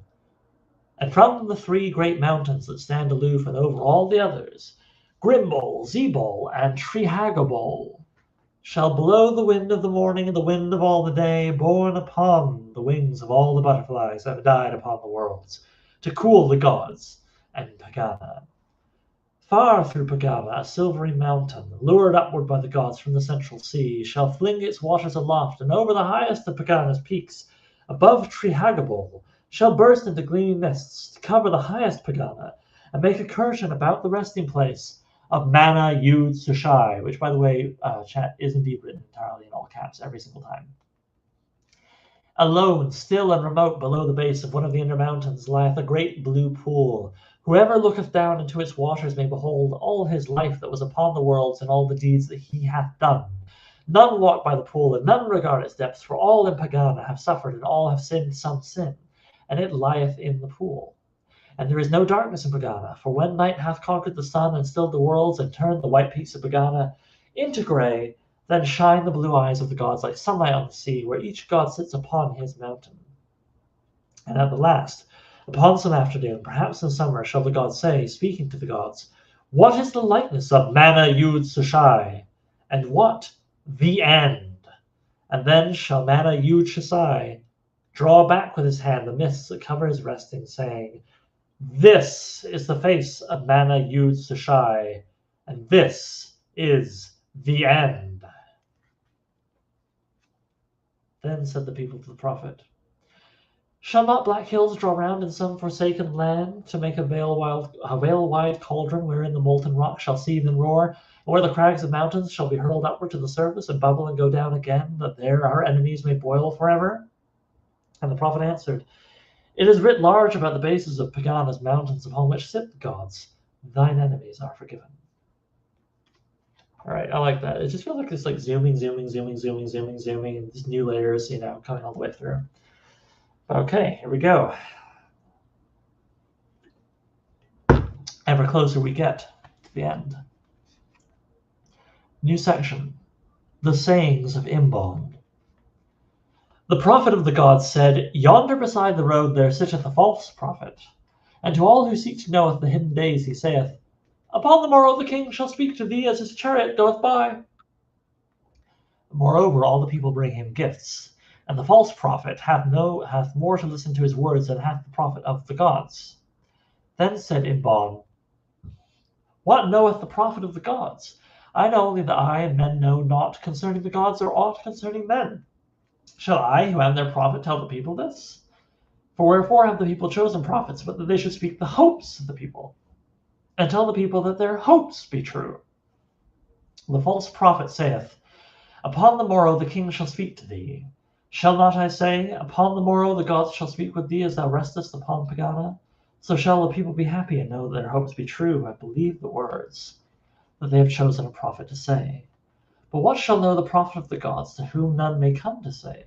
Speaker 1: and from the three great mountains that stand aloof and over all the others, Grimbol, Zebol, and Trihagobol, shall blow the wind of the morning and the wind of all the day, borne upon the wings of all the butterflies that have died upon the worlds, to cool the gods and PEGANA. Far through PEGANA, a silvery mountain, lured upward by the gods from the central sea, shall fling its waters aloft, and over the highest of PEGANA's peaks, above Trihagobol, shall burst into gleaming mists to cover the highest PEGANA, and make a curtain about the resting place of Mana Yud Sushai, which, by the way, chat is indeed written entirely in all caps every single time. Alone, still and remote below the base of one of the inner mountains, lieth a great blue pool. Whoever looketh down into its waters may behold all his life that was upon the worlds, and all the deeds that he hath done. None walk by the pool, and none regard its depths, for all in PEGANA have suffered, and all have sinned some sin, and it lieth in the pool. And there is no darkness in PEGANA, for when night hath conquered the sun and stilled the worlds, and turned the white peaks of PEGANA into grey, then shine the blue eyes of the gods like sunlight on the sea, where each god sits upon his mountain. And at the last, upon some afternoon, perhaps in summer, shall the gods say, speaking to the gods, what is the likeness of Mana Yud Sushai, and what the end? And then shall Mana Yud Sushai draw back with his hand the mists that cover his resting, saying, this is the face of Mana Yud Sushai, and this is the end. Then said the people to the prophet, shall not black hills draw round in some forsaken land to make a veil-wide cauldron wherein the molten rock shall seethe and roar, and where the crags of mountains shall be hurled upward to the surface and bubble and go down again, that there our enemies may boil forever? And the prophet answered, it is writ large about the bases of PEGANA's mountains upon which sit the gods, thine enemies are forgiven. All right, I like that. It just feels like it's like zooming, and these new layers, coming all the way through. Okay, here we go. Ever closer we get to the end. New section. The sayings of Imbond. The prophet of the gods said, Yonder beside the road there sitteth a false prophet, and to all who seek to knoweth the hidden days he saith, Upon the morrow the king shall speak to thee as his chariot goeth by. Moreover, all the people bring him gifts, and the false prophet hath more to listen to his words than hath the prophet of the gods. Then said Imbon, What knoweth the prophet of the gods? I know only that I and men know naught concerning the gods or aught concerning men. Shall I, who am their prophet, tell the people this? For wherefore have the people chosen prophets, but that they should speak the hopes of the people, and tell the people that their hopes be true? The false prophet saith, Upon the morrow the king shall speak to thee. Shall not I say, Upon the morrow the gods shall speak with thee as thou restest upon PEGANA? So shall the people be happy and know that their hopes be true, and believe the words that they have chosen a prophet to say. But what shall know the prophet of the gods, to whom none may come to say,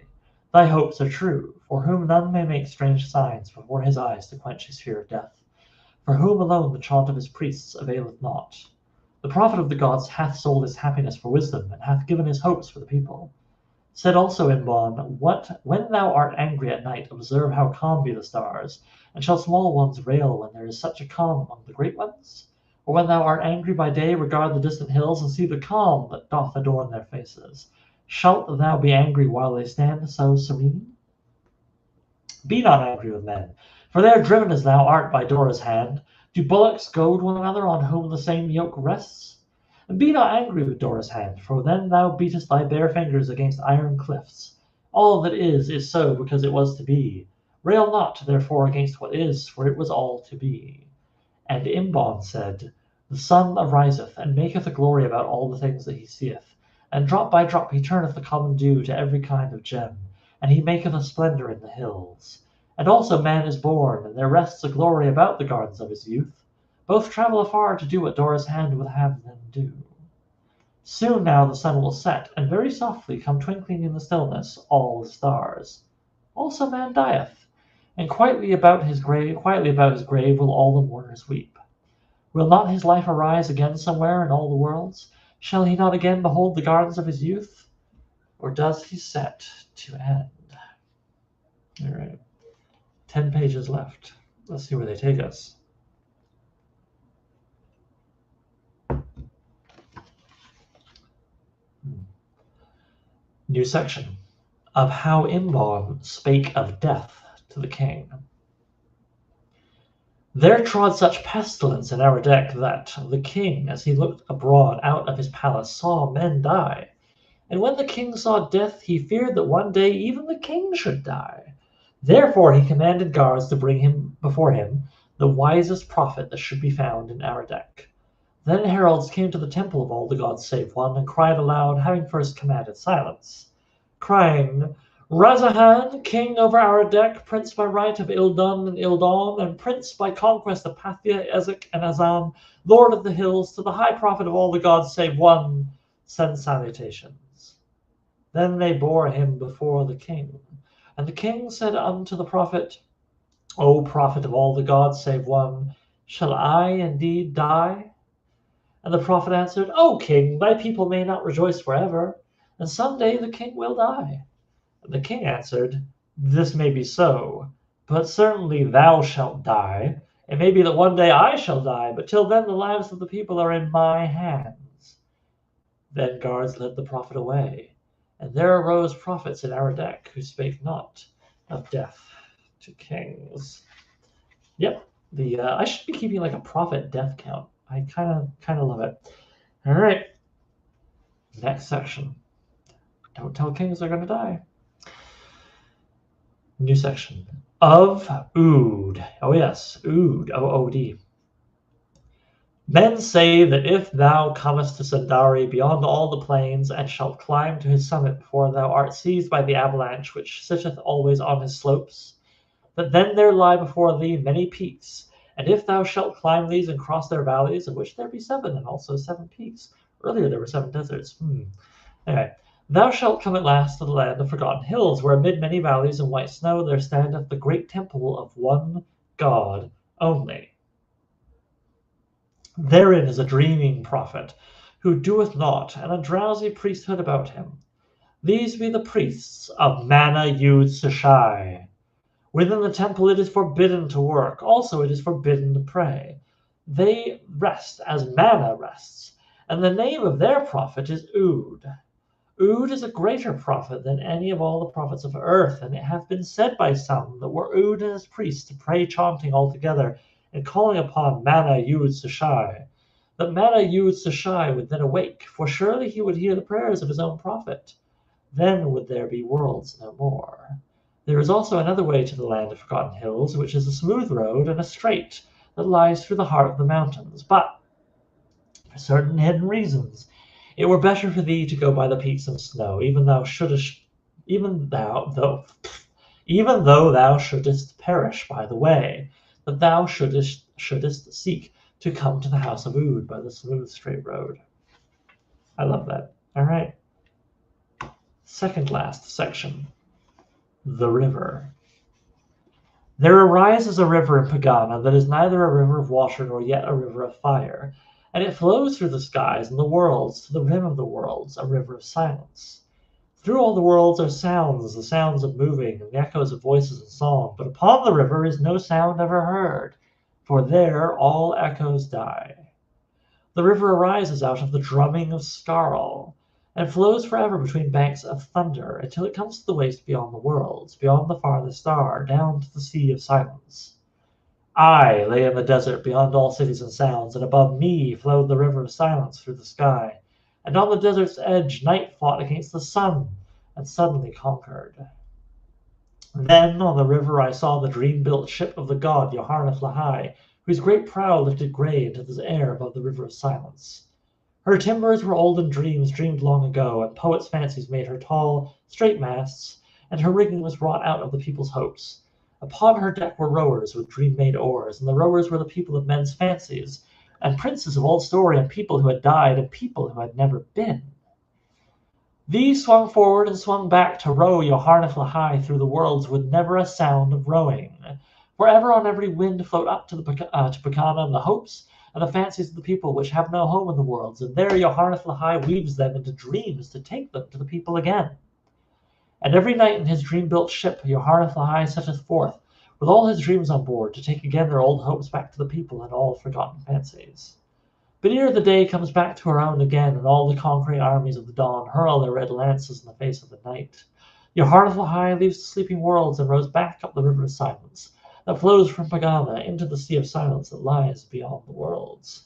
Speaker 1: Thy hopes are true, for whom none may make strange signs before his eyes to quench his fear of death, for whom alone the chaunt of his priests availeth not. The prophet of the gods hath sold his happiness for wisdom, and hath given his hopes for the people. Said also Imbon, when thou art angry at night, observe how calm be the stars, and shall small ones rail when there is such a calm among the great ones? Or when thou art angry by day, regard the distant hills, and see the calm that doth adorn their faces. Shalt thou be angry while they stand so serene? Be not angry with men, for they are driven as thou art by Dora's hand. Do bullocks goad one another on whom the same yoke rests? And be not angry with Dora's hand, for then thou beatest thy bare fingers against iron cliffs. All that is so because it was to be. Rail not, therefore, against what is, for it was all to be. And Imbon said, The sun ariseth, and maketh a glory about all the things that he seeth, and drop by drop he turneth the common dew to every kind of gem, and he maketh a splendour in the hills. And also man is born, and there rests a glory about the gardens of his youth. Both travel afar to do what Dora's hand would have them do. Soon now the sun will set, and very softly come twinkling in the stillness all the stars. Also man dieth, and quietly about his grave will all the mourners weep. Will not his life arise again somewhere in all the worlds? Shall he not again behold the gardens of his youth? Or does he set to end? All right, 10 pages left. Let's see where they take us. New section of how Imbon spake of death to the king. There trod such pestilence in Aradec that the king, as he looked abroad out of his palace, saw men die. And when the king saw death, he feared that one day even the king should die. Therefore he commanded guards to bring him before him the wisest prophet that should be found in Aradec. Then heralds came to the temple of all the gods save one, and cried aloud, having first commanded silence, crying, Razahan, king over Aradec, prince by right of Ildun and Ildon, and prince by conquest of Pathia, Ezek, and Azam, lord of the hills, to the high prophet of all the gods save one, send salutations. Then they bore him before the king. And the king said unto the prophet, O prophet of all the gods save one, shall I indeed die? And the prophet answered, O king, thy people may not rejoice forever, and some day the king will die. And the king answered, This may be so, but certainly thou shalt die. It may be that one day I shall die, but till then the lives of the people are in my hands. Then guards led the prophet away, and there arose prophets in Aradec who spake not of death to kings. Yep, I should be keeping like a prophet death count. I kind of love it. All right, next section. Don't tell kings they're gonna die. New section of Ood. Oh yes, Ood. O-O-D. Men say that if thou comest to Sundari beyond all the plains, and shalt climb to his summit before thou art seized by the avalanche which sitteth always on his slopes, that then there lie before thee many peaks, and if thou shalt climb these and cross their valleys, of which there be 7, and also 7 peaks, Earlier there were 7 deserts. Anyway. Thou shalt come at last to the land of forgotten hills, where amid many valleys and white snow there standeth the great temple of one God only. Therein is a dreaming prophet, who doeth naught, and a drowsy priesthood about him. These be the priests of Mana Yud Seshai. Within the temple it is forbidden to work, also it is forbidden to pray. They rest as Mana rests, and the name of their prophet is Ud. Ud is a greater prophet than any of all the prophets of earth, and it hath been said by some that were Ud and his priests to pray chanting all together, and calling upon Mana Yud Seshai, that Mana Yud Seshai would then awake, for surely he would hear the prayers of his own prophet. Then would there be worlds no more. There is also another way to the land of forgotten hills, which is a smooth road and a straight that lies through the heart of the mountains, but for certain hidden reasons it were better for thee to go by the peaks of snow, even though thou shouldest perish by the way, that thou shouldest seek to come to the house of Ud by the smooth straight road. I love that. All right. Second last section. The river. There arises a river in Pegana that is neither a river of water nor yet a river of fire, and it flows through the skies and the worlds to the rim of the worlds, a river of silence. Through all the worlds are sounds, the sounds of moving, and the echoes of voices and song, but upon the river is no sound ever heard, for there all echoes die. The river arises out of the drumming of Skarl, and flows forever between banks of thunder, until it comes to the waste beyond the worlds, beyond the farthest star, down to the sea of silence. I lay in the desert beyond all cities and sounds, and above me flowed the river of silence through the sky. And on the desert's edge night fought against the sun, and suddenly conquered. Then on the river I saw the dream-built ship of the god Yoharneth Lahai, whose great prow lifted grey into the air above the river of silence. Her timbers were olden dreams dreamed long ago, and poets' fancies made her tall, straight masts, and her rigging was wrought out of the people's hopes. Upon her deck were rowers with dream-made oars, and the rowers were the people of men's fancies, and princes of old story, and people who had died, and people who had never been. These swung forward and swung back to row Yoharneth Lahai through the worlds with never a sound of rowing. For ever on every wind float up to Pegana the hopes and the fancies of the people which have no home in the worlds, and there Yoharneth Lahai weaves them into dreams to take them to the people again. And every night in his dream-built ship Yoharneth Lahai setteth forth, with all his dreams on board, to take again their old hopes back to the people and all forgotten fancies. But ere the day comes back to her own again, and all the conquering armies of the dawn hurl their red lances in the face of the night, Yoharneth Lahai leaves the sleeping worlds and rows back up the river of silence that flows from Pegana into the sea of silence that lies beyond the worlds.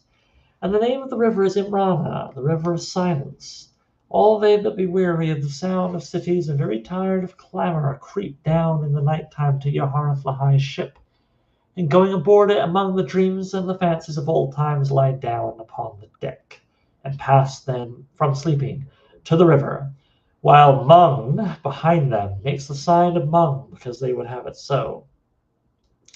Speaker 1: And the name of the river is Imrana, the river of silence. All they that be weary of the sound of cities and very tired of clamor creep down in the night time to Yoharneth Lahai's ship, and going aboard it among the dreams and the fancies of old times lie down upon the deck, and pass then from sleeping to the river, while Mung behind them makes the sign of Mung, because they would have it so.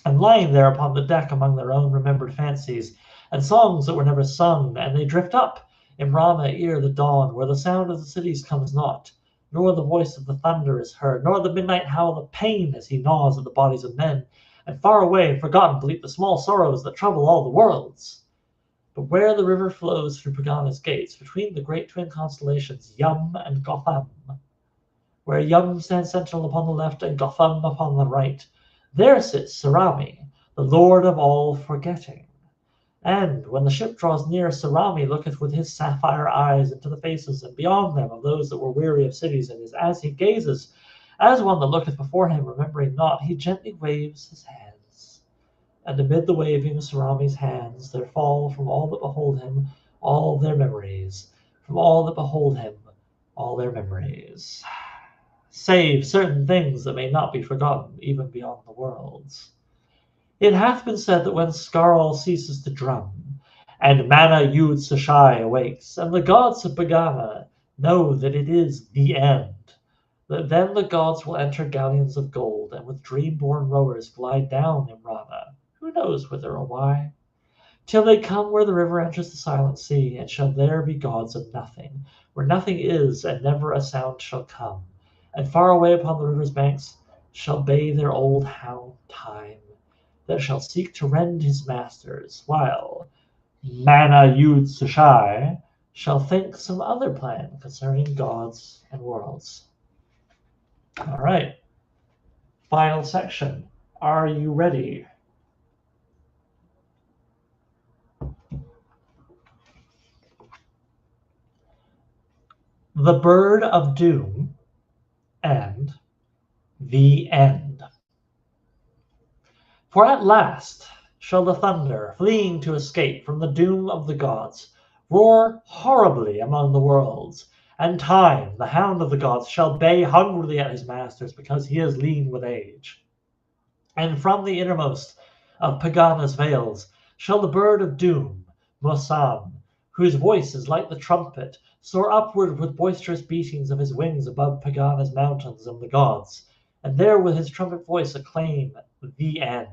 Speaker 1: And lying there upon the deck among their own remembered fancies, and songs that were never sung, and they drift up Imrana ere the dawn, where the sound of the cities comes not, nor the voice of the thunder is heard, nor the midnight howl of pain as he gnaws at the bodies of men, and far away and forgotten bleat the small sorrows that trouble all the worlds. But where the river flows through Pegana's gates, between the great twin constellations Yum and Gotham, where Yum stands sentinel upon the left and Gotham upon the right, there sits Sarami, the lord of all forgetting. And when the ship draws near, Sarami looketh with his sapphire eyes into the faces and beyond them of those that were weary of cities, and as he gazes, as one that looketh before him, remembering naught, he gently waves his hands. And amid the waving of Sarami's hands there fall from all that behold him all their memories, from all that behold him all their memories, save certain things that may not be forgotten even beyond the worlds. It hath been said that when Skarl ceases to drum, and Mana Yud Seshai awakes, and the gods of Pegana know that it is the end, that then the gods will enter galleons of gold, and with dream-born rowers glide down Imrana, who knows whither or why, till they come where the river enters the silent sea, and shall there be gods of nothing, where nothing is, and never a sound shall come. And far away upon the river's banks shall bay their old hound Time, that shall seek to rend his masters, while Mana Yud Sushai shall think some other plan concerning gods and worlds. All right. Final section. Are you ready? The Bird of Doom and the End. For at last shall the thunder, fleeing to escape from the doom of the gods, roar horribly among the worlds, and Time, the hound of the gods, shall bay hungrily at his masters because he is lean with age. And from the innermost of Pegana's vales shall the bird of doom, Mosan, whose voice is like the trumpet, soar upward with boisterous beatings of his wings above Pegana's mountains and the gods, and there with his trumpet voice acclaim the end.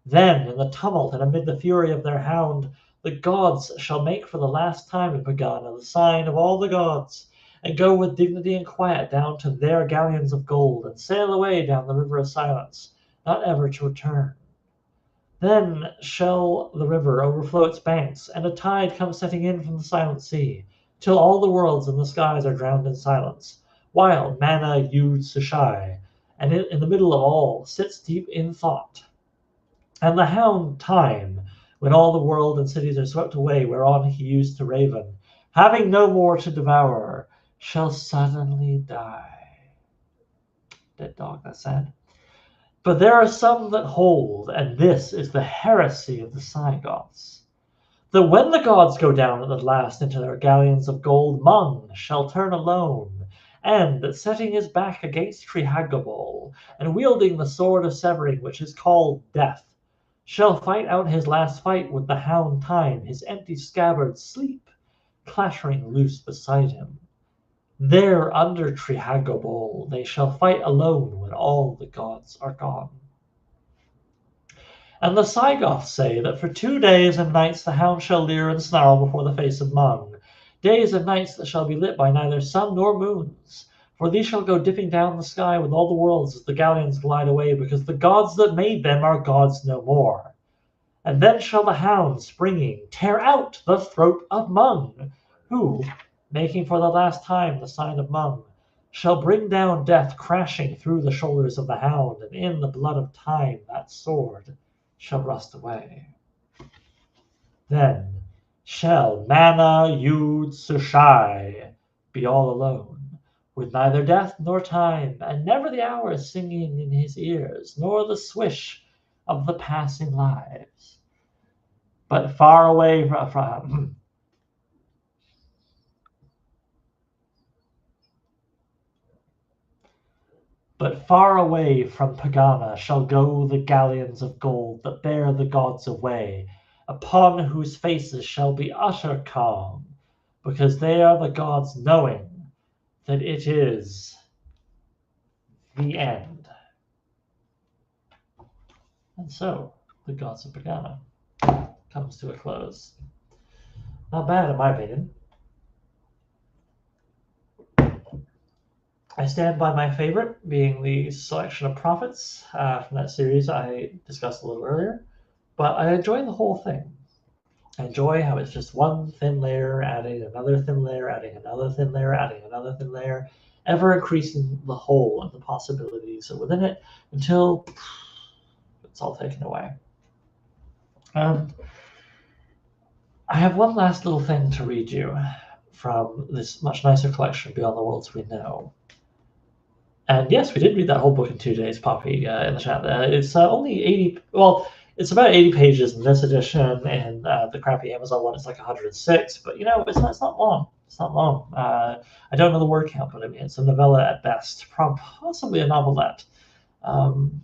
Speaker 1: Then, in the tumult and amid the fury of their hound, the gods shall make for the last time in Pegana the sign of all the gods, and go with dignity and quiet down to their galleons of gold, and sail away down the river of silence, not ever to return. Then shall the river overflow its banks, and a tide come setting in from the silent sea, till all the worlds and the skies are drowned in silence, while Mana Yud Sushai, and in the middle of all, sits deep in thought. And the hound Time, when all the world and cities are swept away whereon he used to raven, having no more to devour, shall suddenly die. Dead dog, that's sad. But there are some that hold, and this is the heresy of the Cygoths, that when the gods go down at the last into their galleons of gold, Mung shall turn alone, and, setting his back against Trihagobol, and wielding the sword of severing which is called Death, shall fight out his last fight with the hound Time, his empty scabbard Sleep, clattering loose beside him. There under Trihagobol they shall fight alone when all the gods are gone. And the Cygoths say that for 2 days and nights the hound shall leer and snarl before the face of Mung, days and nights that shall be lit by neither sun nor moons, for these shall go dipping down the sky with all the worlds as the galleons glide away, because the gods that made them are gods no more. And then shall the hound, springing, tear out the throat of Mung, who, making for the last time the sign of Mung, shall bring down death crashing through the shoulders of the hound, and in the blood of Time that sword shall rust away. Then shall Mana Yud Sushai be all alone, with neither death nor time, and never the hours singing in his ears, nor the swish of the passing lives. But far away from But far away from Pegana shall go the galleons of gold that bear the gods away, upon whose faces shall be utter calm, because they are the gods knowing that it is the end. And so, the gods of Pegana comes to a close. Not bad, in my opinion. I stand by my favorite, being the selection of prophets from that series I discussed a little earlier. But I enjoy the whole thing. I enjoy how it's just one thin layer, adding another thin layer, adding another thin layer, adding another thin layer, ever increasing the whole and the possibilities within it until it's all taken away. And I have one last little thing to read you from this much nicer collection, Beyond the Worlds We Know. And yes, we did read that whole book in 2 days, Poppy, in the chat. It's only 80, well, it's about 80 pages in this edition, and the crappy Amazon one is like 106, but it's not long. It's not long. I don't know the word count, but I mean, it's a novella at best, possibly a novelette.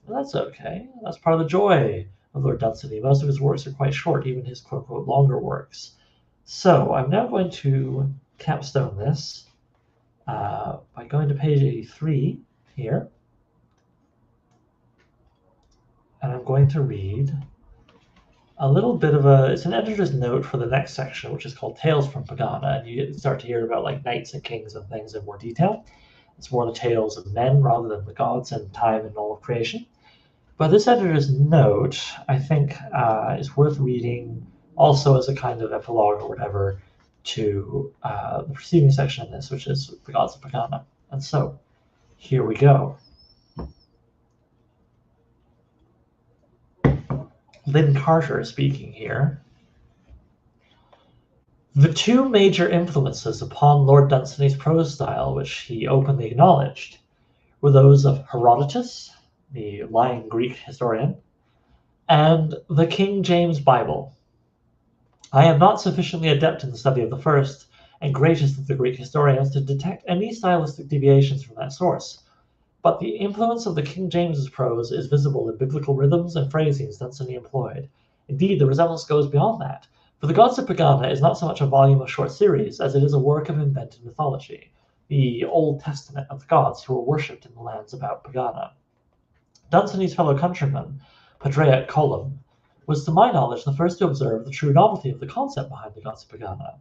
Speaker 1: That's okay. That's part of the joy of Lord Dunsany. Most of his works are quite short, even his quote-unquote longer works. So I'm now going to capstone this by going to page 83 here. And I'm going to read a little bit of it's an editor's note for the next section, which is called Tales from Pegana, and you start to hear about like knights and kings and things in more detail. It's more the tales of men rather than the gods and time and all of creation. But this editor's note, I think, is worth reading also as a kind of epilogue or whatever to the preceding section of this, which is the gods of Pegana. And so, here we go. Lynn Carter speaking here. The two major influences upon Lord Dunsany's prose style, which he openly acknowledged, were those of Herodotus, the lying Greek historian, and the King James Bible. I am not sufficiently adept in the study of the first and greatest of the Greek historians to detect any stylistic deviations from that source, but the influence of the King James's prose is visible in biblical rhythms and phrasings Dunsany employed. Indeed, the resemblance goes beyond that, for the Gods of Pegana is not so much a volume of short series as it is a work of invented mythology, the Old Testament of the gods who were worshipped in the lands about Pegana. Dunsany's fellow countryman, Padraic Colum, was to my knowledge the first to observe the true novelty of the concept behind the Gods of Pegana.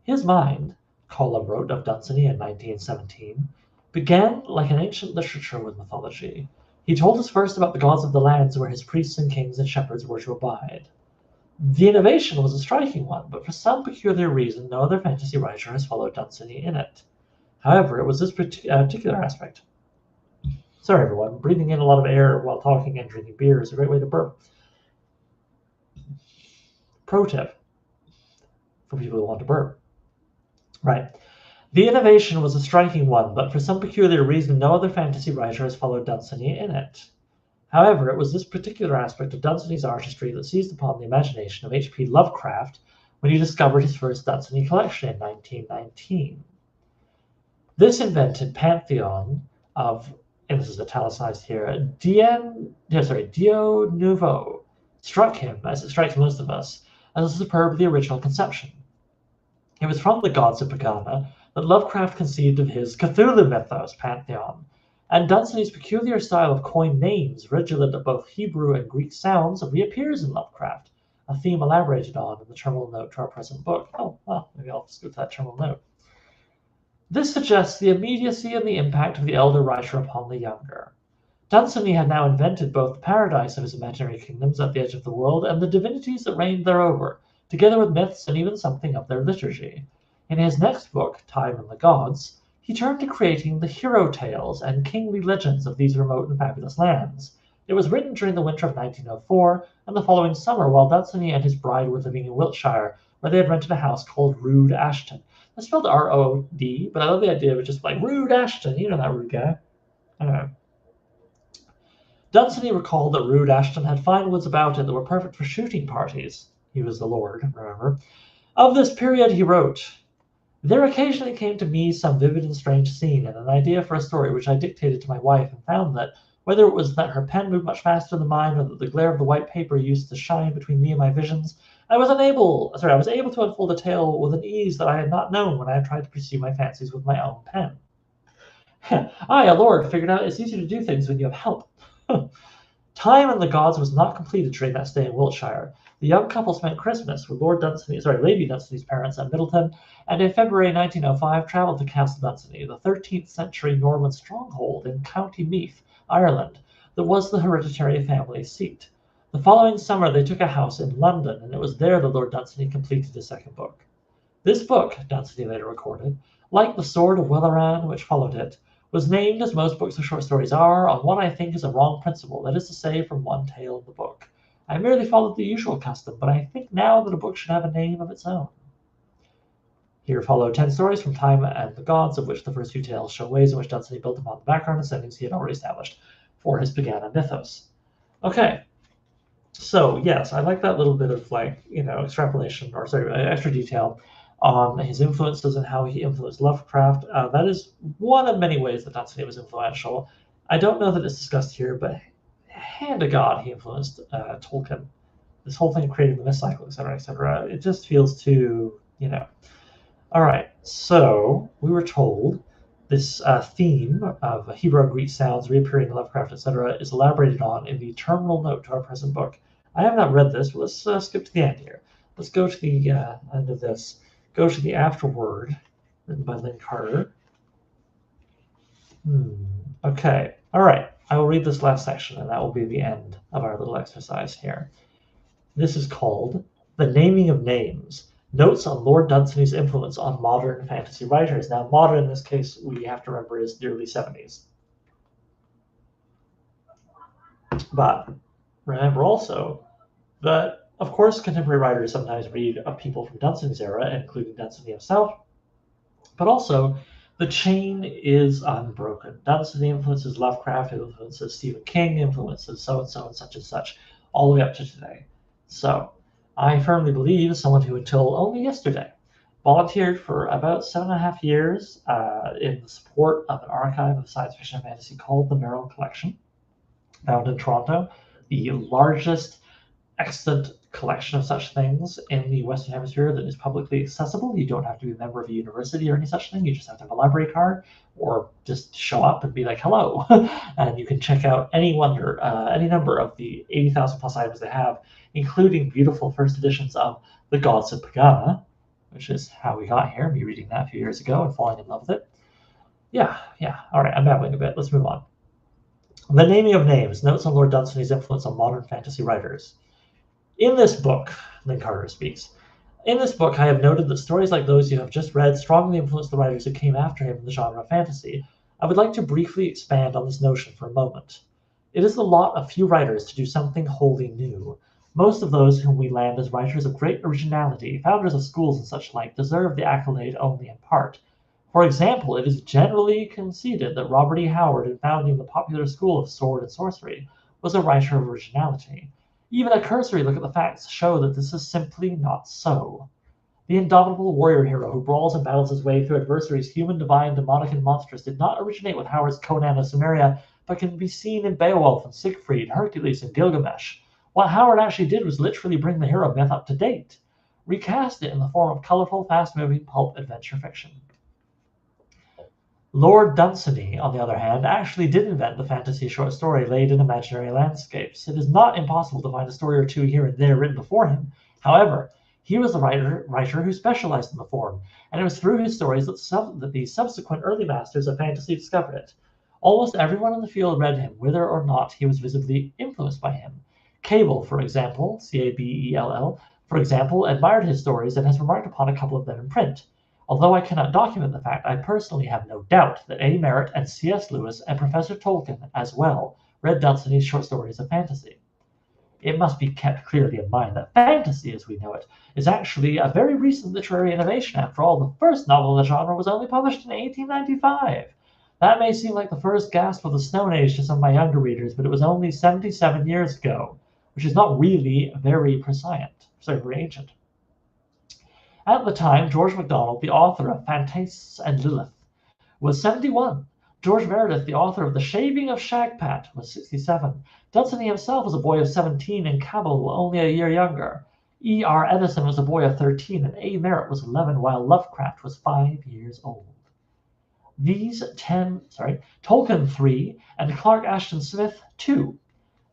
Speaker 1: His mind, Colum wrote of Dunsany in 1917, began like an ancient literature with mythology. He told us first about the gods of the lands where his priests and kings and shepherds were to abide. The innovation was a striking one, but for some peculiar reason no other fantasy writer has followed Dunsany in it. However, it was this particular aspect. Sorry everyone, breathing in a lot of air while talking and drinking beer is a great way to burp. Pro tip for people who want to burp. Right. The innovation was a striking one, but for some peculiar reason no other fantasy writer has followed Dunsany in it. However, it was this particular aspect of Dunsany's artistry that seized upon the imagination of H.P. Lovecraft when he discovered his first Dunsany collection in 1919. This invented pantheon of, and this is italicized here, Dio Nouveau, struck him, as it strikes most of us, as a superbly original conception. It was from the Gods of Pegana that Lovecraft conceived of his Cthulhu mythos pantheon, and Dunsany's peculiar style of coined names, redolent of both Hebrew and Greek sounds, reappears in Lovecraft, a theme elaborated on in the terminal note to our present book. Oh, well, maybe I'll just go to that terminal note. This suggests the immediacy and the impact of the elder writer upon the younger. Dunsany had now invented both the paradise of his imaginary kingdoms at the edge of the world and the divinities that reigned thereover, together with myths and even something of their liturgy. In his next book, Time and the Gods, he turned to creating the hero tales and kingly legends of these remote and fabulous lands. It was written during the winter of 1904 and the following summer while Dunsany and his bride were living in Wiltshire, where they had rented a house called Rood Ashton. That's spelled R-O-D, but I love the idea of it just like, Rood Ashton, you know that rude guy. I don't know. Dunsany recalled that Rood Ashton had fine woods about it that were perfect for shooting parties. He was the lord, remember. Of this period he wrote, "There occasionally came to me some vivid and strange scene, and an idea for a story which I dictated to my wife, and found that, whether it was that her pen moved much faster than mine, or that the glare of the white paper used to shine between me and my visions, I was able to unfold a tale with an ease that I had not known when I had tried to pursue my fancies with my own pen." I, a lord, figured out it's easier to do things when you have help. Time and the Gods was not completed during that stay in Wiltshire. The young couple spent Christmas with Lady Dunsany's parents at Middleton, and in February 1905 travelled to Castle Dunsany, the 13th century Norman stronghold in County Meath, Ireland, that was the hereditary family seat. The following summer they took a house in London, and it was there that Lord Dunsany completed his second book. This book, Dunsany later recorded, like The Sword of Welleran, which followed it, was named, as most books of short stories are, on what I think is a wrong principle, that is to say, from one tale in the book. I merely followed the usual custom, but I think now that a book should have a name of its own. Here follow 10 stories from Time and the Gods, of which the first few tales show ways in which Dunsany built upon the background and settings he had already established for his Pegana mythos. Okay, so yes, I like that little bit of extrapolation, extra detail on his influences and how he influenced Lovecraft. That is one of many ways that Dunsany was influential. I don't know that it's discussed here, but hand to God, he influenced Tolkien. This whole thing created the myth cycle, etc., etc. It just feels too, All right, so we were told this theme of Hebrew and Greek sounds reappearing in Lovecraft, etc., is elaborated on in the terminal note to our present book. I have not read this, but let's skip to the end here. Let's go to the end of this. Go to the afterword, written by Lynn Carter. Okay, all right. I will read this last section, and that will be the end of our little exercise here. This is called The Naming of Names, Notes on Lord Dunsany's Influence on Modern Fantasy Writers. Now, modern in this case, we have to remember, is the early 70s. But remember also that, of course, contemporary writers sometimes read of people from Dunsany's era, including Dunsany himself, but also the chain is unbroken. Dunsany influences Lovecraft, influences Stephen King, influences so-and-so and such, all the way up to today. So I firmly believe, as someone who until only yesterday volunteered for about 7.5 years in the support of an archive of science fiction and fantasy called the Merrill Collection, found in Toronto, the largest extant collection of such things in the Western Hemisphere that is publicly accessible. You don't have to be a member of a university or any such thing. You just have to have a library card or just show up and be like, hello. And you can check out any number of the 80,000 plus items they have, including beautiful first editions of The Gods of PEGANA, which is how we got here, me reading that a few years ago and falling in love with it. Yeah. All right, I'm babbling a bit. Let's move on. The Naming of Names, Notes on Lord Dunsany's Influence on Modern Fantasy Writers. In this book, Lynn Carter speaks, in this book I have noted that stories like those you have just read strongly influenced the writers who came after him in the genre of fantasy. I would like to briefly expand on this notion for a moment. It is the lot of few writers to do something wholly new. Most of those whom we land as writers of great originality, founders of schools and such like, deserve the accolade only in part. For example, it is generally conceded that Robert E. Howard, in founding the popular school of sword and sorcery, was a writer of originality. Even a cursory look at the facts show that this is simply not so. The indomitable warrior hero who brawls and battles his way through adversaries, human, divine, demonic, and monstrous, did not originate with Howard's Conan of Sumeria, but can be seen in Beowulf and Siegfried, Hercules, and Gilgamesh. What Howard actually did was literally bring the hero myth up to date, recast it in the form of colorful, fast-moving pulp adventure fiction. Lord Dunsany, on the other hand, actually did invent the fantasy short story laid in imaginary landscapes. It is not impossible to find a story or two here and there written before him. However, he was the writer who specialized in the form, and it was through his stories that the subsequent early masters of fantasy discovered it. Almost everyone in the field read him, whether or not he was visibly influenced by him. Cable, for example, Cabell, for example, admired his stories and has remarked upon a couple of them in print. Although I cannot document the fact, I personally have no doubt that A. Merritt and C.S. Lewis and Professor Tolkien, as well, read Dunsany's short stories of fantasy. It must be kept clearly in mind that fantasy, as we know it, is actually a very recent literary innovation. After all, the first novel in the genre was only published in 1895. That may seem like the first gasp of the Stone Age to some of my younger readers, but it was only 77 years ago, which is not really very ancient. At the time, George MacDonald, the author of Phantastes and Lilith, was 71. George Meredith, the author of The Shaving of Shagpat, was 67. Dunsany himself was a boy of 17, and Cabell only a year younger. E.R. Edison was a boy of 13, and A. Merritt was 11, while Lovecraft was 5 years old. Tolkien 3, and Clark Ashton Smith 2.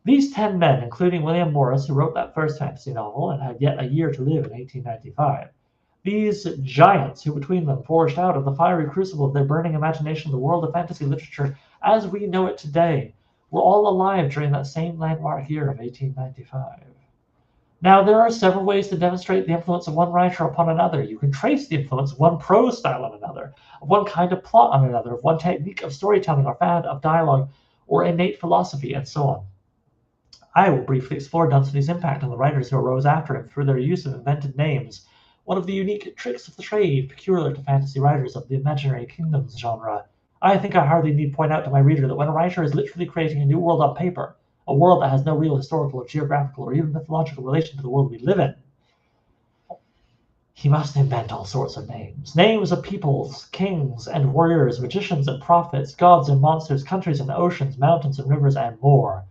Speaker 1: These 10 men, including William Morris, who wrote that first fantasy novel and had yet a year to live in 1895, these giants who between them forged out of the fiery crucible of their burning imagination the world of fantasy literature as we know it today, were all alive during that same landmark year of 1895. Now, there are several ways to demonstrate the influence of one writer upon another. You can trace the influence of one prose style on another, of one kind of plot on another, of one technique of storytelling or fad of dialogue or innate philosophy, and so on. I will briefly explore Dunsany's impact on the writers who arose after him through their use of invented names, one of the unique tricks of the trade peculiar to fantasy writers of the imaginary kingdoms genre. I think I hardly need point out to my reader that when a writer is literally creating a new world on paper, a world that has no real historical or geographical or even mythological relation to the world we live in, he must invent all sorts of names. Names of peoples, kings and warriors, magicians and prophets, gods and monsters, countries and oceans, mountains and rivers, and more.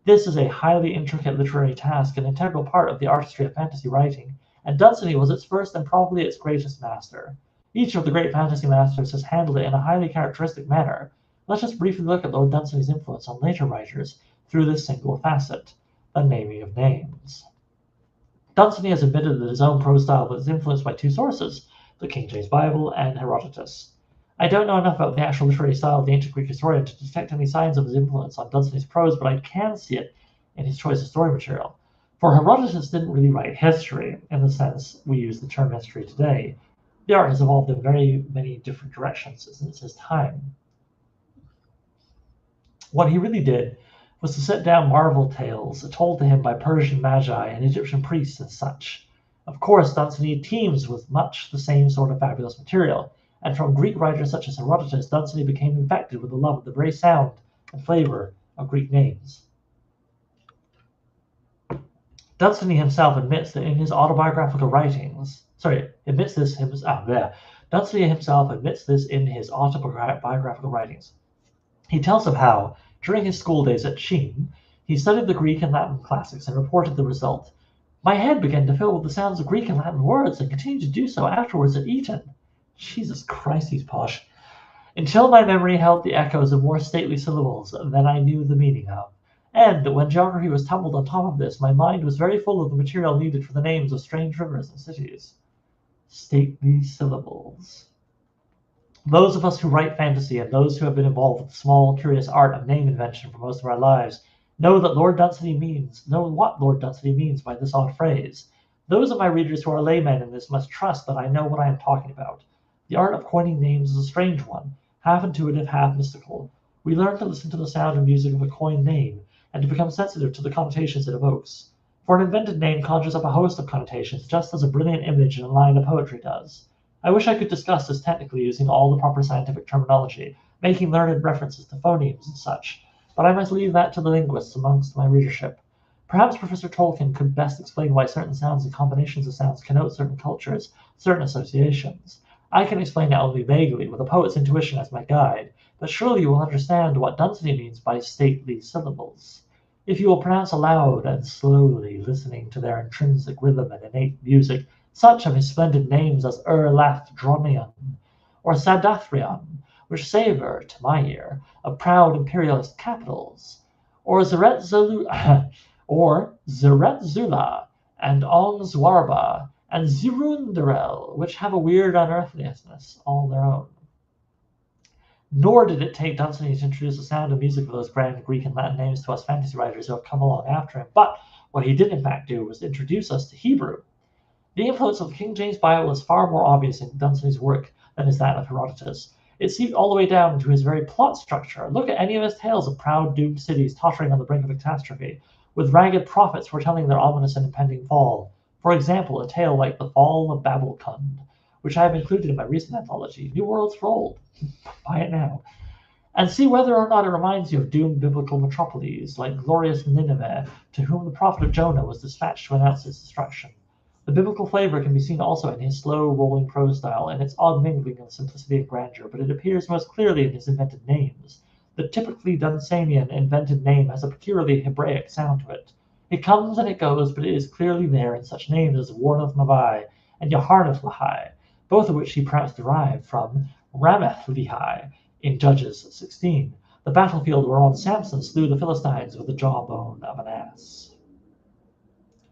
Speaker 1: This is a highly intricate literary task, an integral part of the artistry of fantasy writing, and Dunsany was its first and probably its greatest master. Each of the great fantasy masters has handled it in a highly characteristic manner. Let's just briefly look at Lord Dunsany's influence on later writers through this single facet. the naming of names. Dunsany has admitted that his own prose style was influenced by two sources, the King James Bible and Herodotus. I don't know enough about the actual literary style of the ancient Greek historian to detect any signs of his influence on Dunsany's prose, but I can see it in his choice of story material. For Herodotus didn't really write history in the sense we use the term history today. The art has evolved in very many different directions since his time. What he really did was to set down marvel tales told to him by Persian magi and Egyptian priests and such. Of course, Dunsany teems with much the same sort of fabulous material, and from Greek writers such as Herodotus, Dunsany became infected with the love of the very sound and flavor of Greek names. Dunsany himself admits that in his autobiographical writings, Dunsany himself admits this in his autobiographical writings. He tells of how, during his school days at Sheen, he studied the Greek and Latin classics and reported the result. My head began to fill with the sounds of Greek and Latin words and continued to do so afterwards at Eton. Jesus Christ, he's posh. Until my memory held the echoes of more stately syllables than I knew the meaning of. And when geography was tumbled on top of this, my mind was very full of the material needed for the names of strange rivers and cities. Stately syllables. Those of us who write fantasy and those who have been involved with the small, curious art of name invention for most of our lives know what Lord Dunsany means by this odd phrase. Those of my readers who are laymen in this must trust that I know what I am talking about. The art of coining names is a strange one, half intuitive, half mystical. We learn to listen to the sound and music of a coined name, and to become sensitive to the connotations it evokes. For an invented name conjures up a host of connotations, just as a brilliant image in a line of poetry does. I wish I could discuss this technically using all the proper scientific terminology, making learned references to phonemes and such, but I must leave that to the linguists amongst my readership. Perhaps Professor Tolkien could best explain why certain sounds and combinations of sounds connote certain cultures, certain associations. I can explain it only vaguely, with a poet's intuition as my guide, but surely you will understand what Dunsany means by stately syllables. If you will pronounce aloud and slowly, listening to their intrinsic rhythm and innate music, such of his splendid names as Erlathdronion or Sadathrion, which savor, to my ear, of proud imperialist capitals, or Zeretzula and Ongzwarba and Zirundarel, which have a weird unearthliness all their own. Nor did it take Dunsany to introduce the sound and music of those grand Greek and Latin names to us fantasy writers who have come along after him, but what he did in fact do was introduce us to Hebrew. The influence of the King James Bible is far more obvious in Dunsany's work than is that of Herodotus. It seeped all the way down into his very plot structure. Look at any of his tales of proud, doomed cities tottering on the brink of a catastrophe, with ragged prophets foretelling their ominous and impending fall. For example, a tale like The Fall of Babelkund, which I have included in my recent anthology, New Worlds for Old. Buy it now. And see whether or not it reminds you of doomed biblical metropoles, like glorious Nineveh, to whom the prophet of Jonah was dispatched to announce its destruction. The biblical flavor can be seen also in his slow, rolling prose style and its odd mingling of simplicity and grandeur, but it appears most clearly in his invented names. The typically Dunsanian invented name has a peculiarly Hebraic sound to it. It comes and it goes, but it is clearly there in such names as Warnath Navai and Yaharnath Lahai, both of which he perhaps derived from Rameth Lehi in Judges 16, the battlefield whereon Samson slew the Philistines with the jawbone of an ass.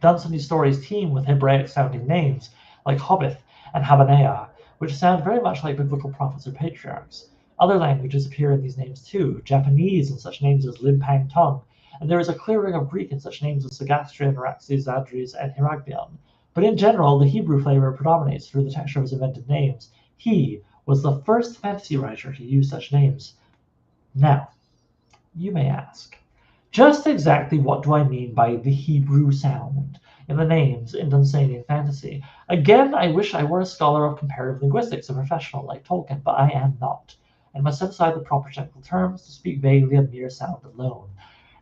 Speaker 1: Dunsany's stories teem with Hebraic-sounding names like Hobbith and Habanea, which sound very much like biblical prophets or patriarchs. Other languages appear in these names too, Japanese in such names as Limpang Tong, and there is a clearing of Greek in such names as Sagastrian, Araxes, Zadris, and Heraglion. But in general, the Hebrew flavor predominates through the texture of his invented names. He was the first fantasy writer to use such names. Now, you may ask, just exactly what do I mean by the Hebrew sound in the names in Dunsanian fantasy? Again, I wish I were a scholar of comparative linguistics, a professional like Tolkien, but I am not, and must set aside the proper technical terms to speak vaguely of mere sound alone.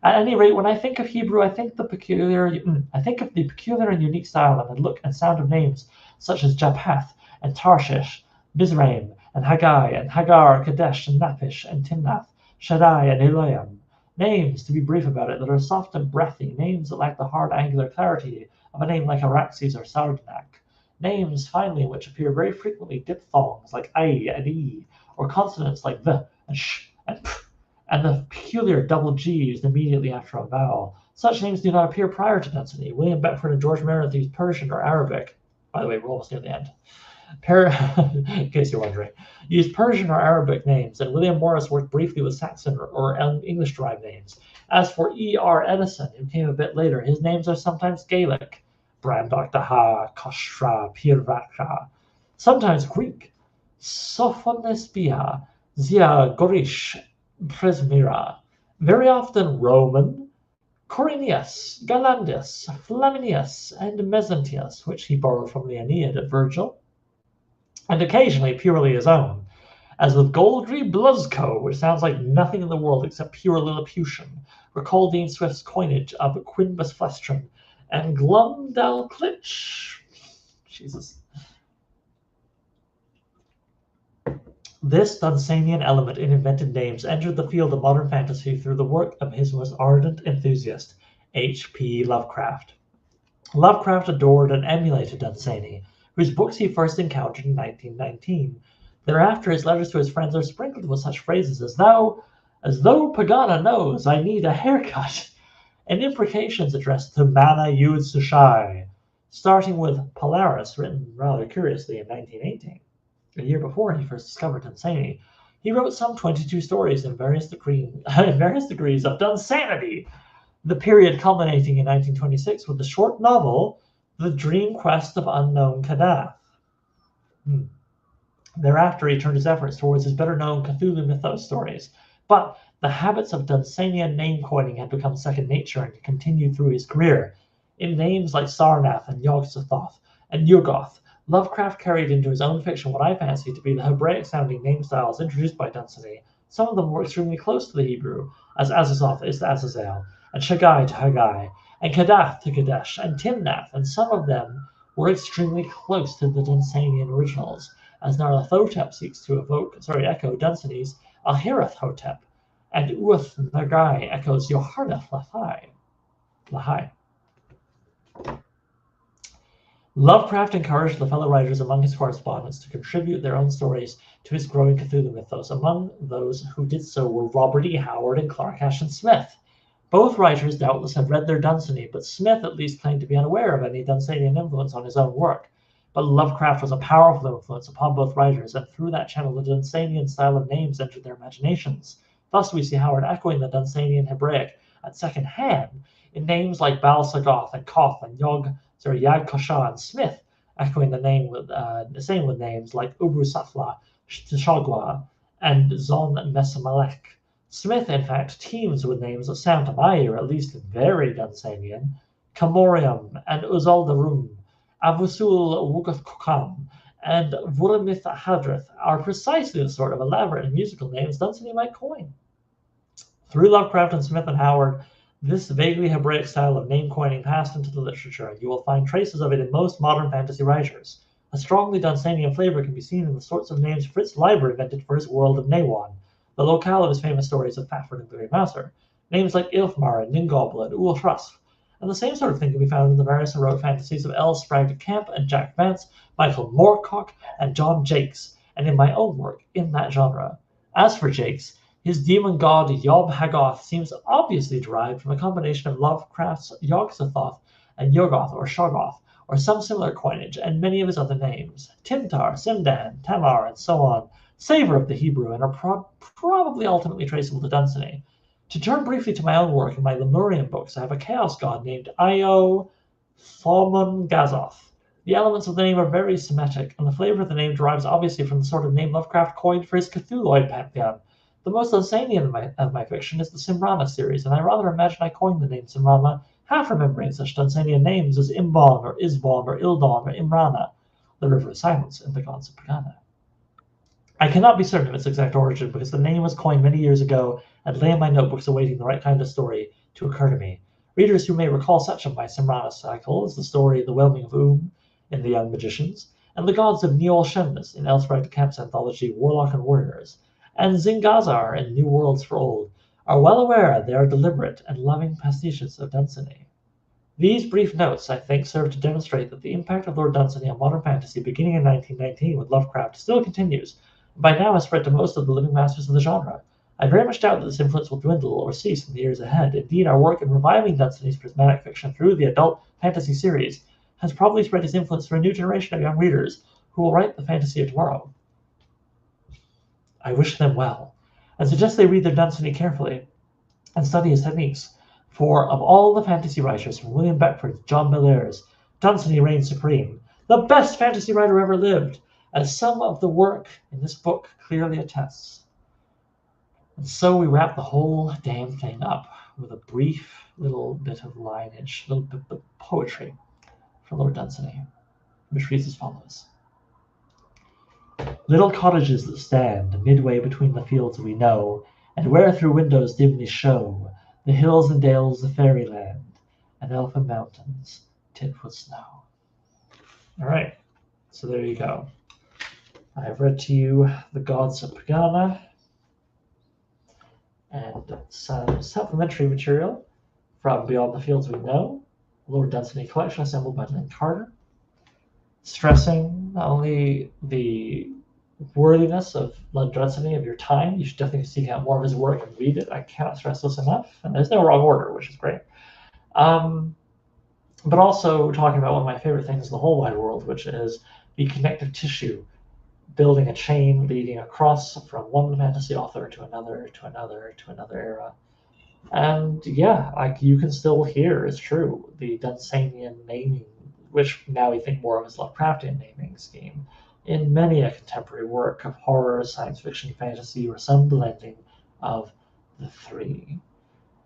Speaker 1: At any rate, when I think of Hebrew, I think of the peculiar and unique style and the look and sound of names such as Japheth and Tarshish, Mizraim and Haggai and Hagar, Kadesh and Naphish and Timnath, Shaddai and Elohim. Names, to be brief about it, that are soft and breathy, names that lack the hard angular clarity of a name like Araxes or Sardanak. Names, finally, in which appear very frequently diphthongs like I and E, or consonants like the and sh and p, and the peculiar double G used immediately after a vowel, Such names do not appear prior to Dunsany. William Beckford and George Meredith used Persian or Arabic. By the way, we're almost near the end. In case you're wondering, used Persian or Arabic names, and William Morris worked briefly with Saxon or English-derived names. As for E.R. Edison, who came a bit later, his names are sometimes Gaelic, Brandoctaha, Koshra, Pirvaka, sometimes Greek, Sophonisbia, Zia Gorish, Presmira, very often Roman, Corinius, Galandius, Flaminius, and Mezentius, which he borrowed from the Aeneid of Virgil, and occasionally purely his own, as with Goldry Bluzco, which sounds like nothing in the world except pure Lilliputian, recall Dean Swift's coinage of Quinbus Flestrum, and Glumdalclitch. Jesus. This Dunsanian element in invented names entered the field of modern fantasy through the work of his most ardent enthusiast, H.P. Lovecraft. Lovecraft adored and emulated Dunsany, whose books he first encountered in 1919. Thereafter, his letters to his friends are sprinkled with such phrases as though Pegana knows I need a haircut, and imprecations addressed to Mana Yud Sushai, starting with Polaris, written rather curiously in 1918. A year before he first discovered Dunsany, he wrote some 22 stories in various degrees of Dunsanity, the period culminating in 1926 with the short novel The Dream Quest of Unknown Kadath. Thereafter, he turned his efforts towards his better-known Cthulhu mythos stories, but the habits of Dunsanian name-coining had become second nature and continued through his career. In names like Sarnath and Yog-Sothoth and Yuggoth, Lovecraft carried into his own fiction what I fancy to be the Hebraic-sounding name styles introduced by Dunsany. Some of them were extremely close to the Hebrew, as Azazoth is to Azazel, and Shagai to Haggai, and Kadath to Kadesh, and Timnath, and some of them were extremely close to the Dunsanian originals, as Nyarlathotep seeks to echo Dunsany's Alhirath Hotep, and Uath Nagai echoes Yoharnath Lahai. Lovecraft encouraged the fellow writers among his correspondents to contribute their own stories to his growing Cthulhu mythos. Among those who did so were Robert E. Howard and Clark Ashton Smith. Both writers doubtless had read their Dunsany, but Smith at least claimed to be unaware of any Dunsanian influence on his own work. But Lovecraft was a powerful influence upon both writers, and through that channel the Dunsanian style of names entered their imaginations. Thus we see Howard echoing the Dunsanian Hebraic at second hand in names like Baal-Sagoth and Koth and Yag Kosha, and Smith echoing the same with names like Ubu Safla, Tshogwa, and Zon Mesamalek. Smith, in fact, teams with names that sound to my ear at least very Dunsanian. Kamorium and Uzaldarum, Avusul Wugathkukam, and Vuramith Hadrith are precisely the sort of elaborate and musical names Dunsany might coin. Through Lovecraft and Smith and Howard, this vaguely Hebraic style of name coining passed into the literature, and you will find traces of it in most modern fantasy writers. A strongly Dunsanian flavor can be seen in the sorts of names Fritz Leiber invented for his world of Nawan, the locale of his famous stories of Fafhrd and the Grey Mouser. Names like Ilfmar and Ningobla and Ulhrusf. And the same sort of thing can be found in the various heroic fantasies of L. Sprague de Camp and Jack Vance, Michael Moorcock, and John Jakes, and in my own work in that genre. As for Jakes, his demon god Yob-Hagoth seems obviously derived from a combination of Lovecraft's Yog-Sothoth and Yoggoth or Shoggoth, or some similar coinage, and many of his other names. Timtar, Simdan, Tamar, and so on, savor of the Hebrew and are probably ultimately traceable to Dunsany. To turn briefly to my own work in my Lemurian books, I have a chaos god named Io Thomon Gazoth. The elements of the name are very Semitic, and the flavor of the name derives obviously from the sort of name Lovecraft coined for his Cthulhuid pantheon. The most Dunsanian of my fiction is the Simrana series, and I rather imagine I coined the name Simrana, half remembering such Dunsanian names as Imbon or Isbon or Ildon or Imrana, the River of Silence in the Gods of Pegana. I cannot be certain of its exact origin because the name was coined many years ago and lay in my notebooks awaiting the right kind of story to occur to me. Readers who may recall such of my Simrana cycle as the story The Whelming of in The Young Magicians, and The Gods of Neol Shemnus in L. Sprague de Camp's anthology Warlock and Warriors, and Zingazar in New Worlds for Old, are well aware they are deliberate and loving pastiches of Dunsany. These brief notes, I think, serve to demonstrate that the impact of Lord Dunsany on modern fantasy beginning in 1919 with Lovecraft still continues, and by now has spread to most of the living masters of the genre. I very much doubt that this influence will dwindle or cease in the years ahead. Indeed, our work in reviving Dunsany's prismatic fiction through the adult fantasy series has probably spread his influence through a new generation of young readers who will write the fantasy of tomorrow. I wish them well, and suggest they read their Dunsany carefully and study his techniques. For of all the fantasy writers, from William Beckford to John Bellairs, Dunsany reigns supreme, the best fantasy writer ever lived, as some of the work in this book clearly attests. And so we wrap the whole damn thing up with a brief little bit of lineage, a little bit of poetry from Lord Dunsany, which reads as follows. Little cottages that stand midway between the fields we know, and where through windows dimly show the hills and dales of fairyland, and elfin mountains tipped with snow. All right, so there you go. I've read to you The Gods of PEGANA and some supplementary material from Beyond the Fields We Know, Lord Dunsany collection assembled by Lynn Carter, stressing not only the worthiness of Lord Dunsany of your time. You should definitely seek out more of his work and read it. I cannot stress this enough. And there's no wrong order, which is great. But also talking about one of my favorite things in the whole wide world, which is the connective tissue, building a chain leading across from one fantasy author to another, to another, to another era. And yeah, like you can still hear, it's true, the Dunsanian naming, which now we think more of as Lovecraftian naming scheme, in many a contemporary work of horror, science fiction, fantasy, or some blending of the three.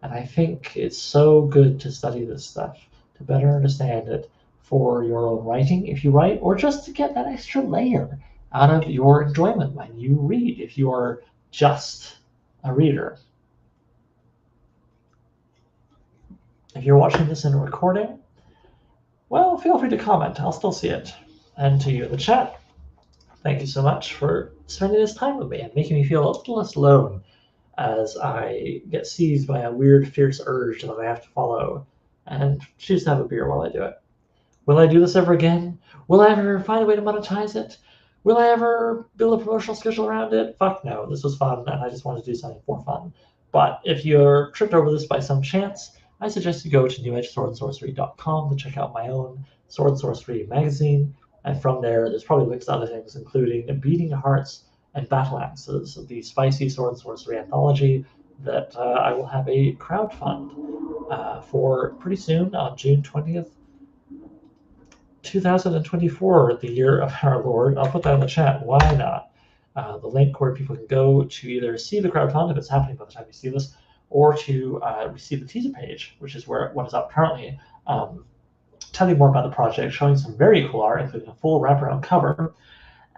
Speaker 1: And I think it's so good to study this stuff, to better understand it for your own writing, if you write, or just to get that extra layer out of your enjoyment when you read, if you are just a reader. If you're watching this in a recording, well, feel free to comment. I'll still see it. And to you in the chat, thank you so much for spending this time with me and making me feel a little less alone as I get seized by a weird, fierce urge that I have to follow and choose to have a beer while I do it. Will I do this ever again? Will I ever find a way to monetize it? Will I ever build a promotional schedule around it? Fuck no. This was fun, and I just wanted to do something for fun. But if you're tripped over this by some chance, I suggest you go to newedgeswordandsorcery.com to check out my own Sword and Sorcery magazine. And from there, there's probably links to other things, including Beating Hearts and Battle Axes, the spicy Sword and Sorcery anthology that I will have a crowdfund for pretty soon on June 20th, 2024, the year of our Lord. I'll put that in the chat. Why not? The link where people can go to either see the crowdfund, if it's happening by the time you see this, or to receive the teaser page, which is what is up currently, telling more about the project, showing some very cool art, including a full wraparound cover,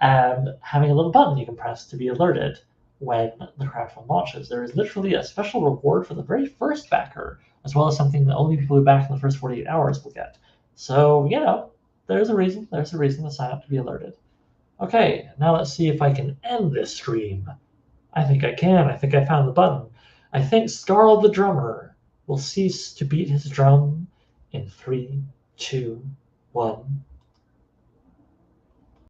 Speaker 1: and having a little button you can press to be alerted when the crowdfund launches. There is literally a special reward for the very first backer, as well as something that only people who back in the first 48 hours will get. So, you know, there's a reason to sign up to be alerted. Okay, now let's see if I can end this stream. I think I can. I think I found the button. I think Scarl the drummer will cease to beat his drum in 3, 2, 1.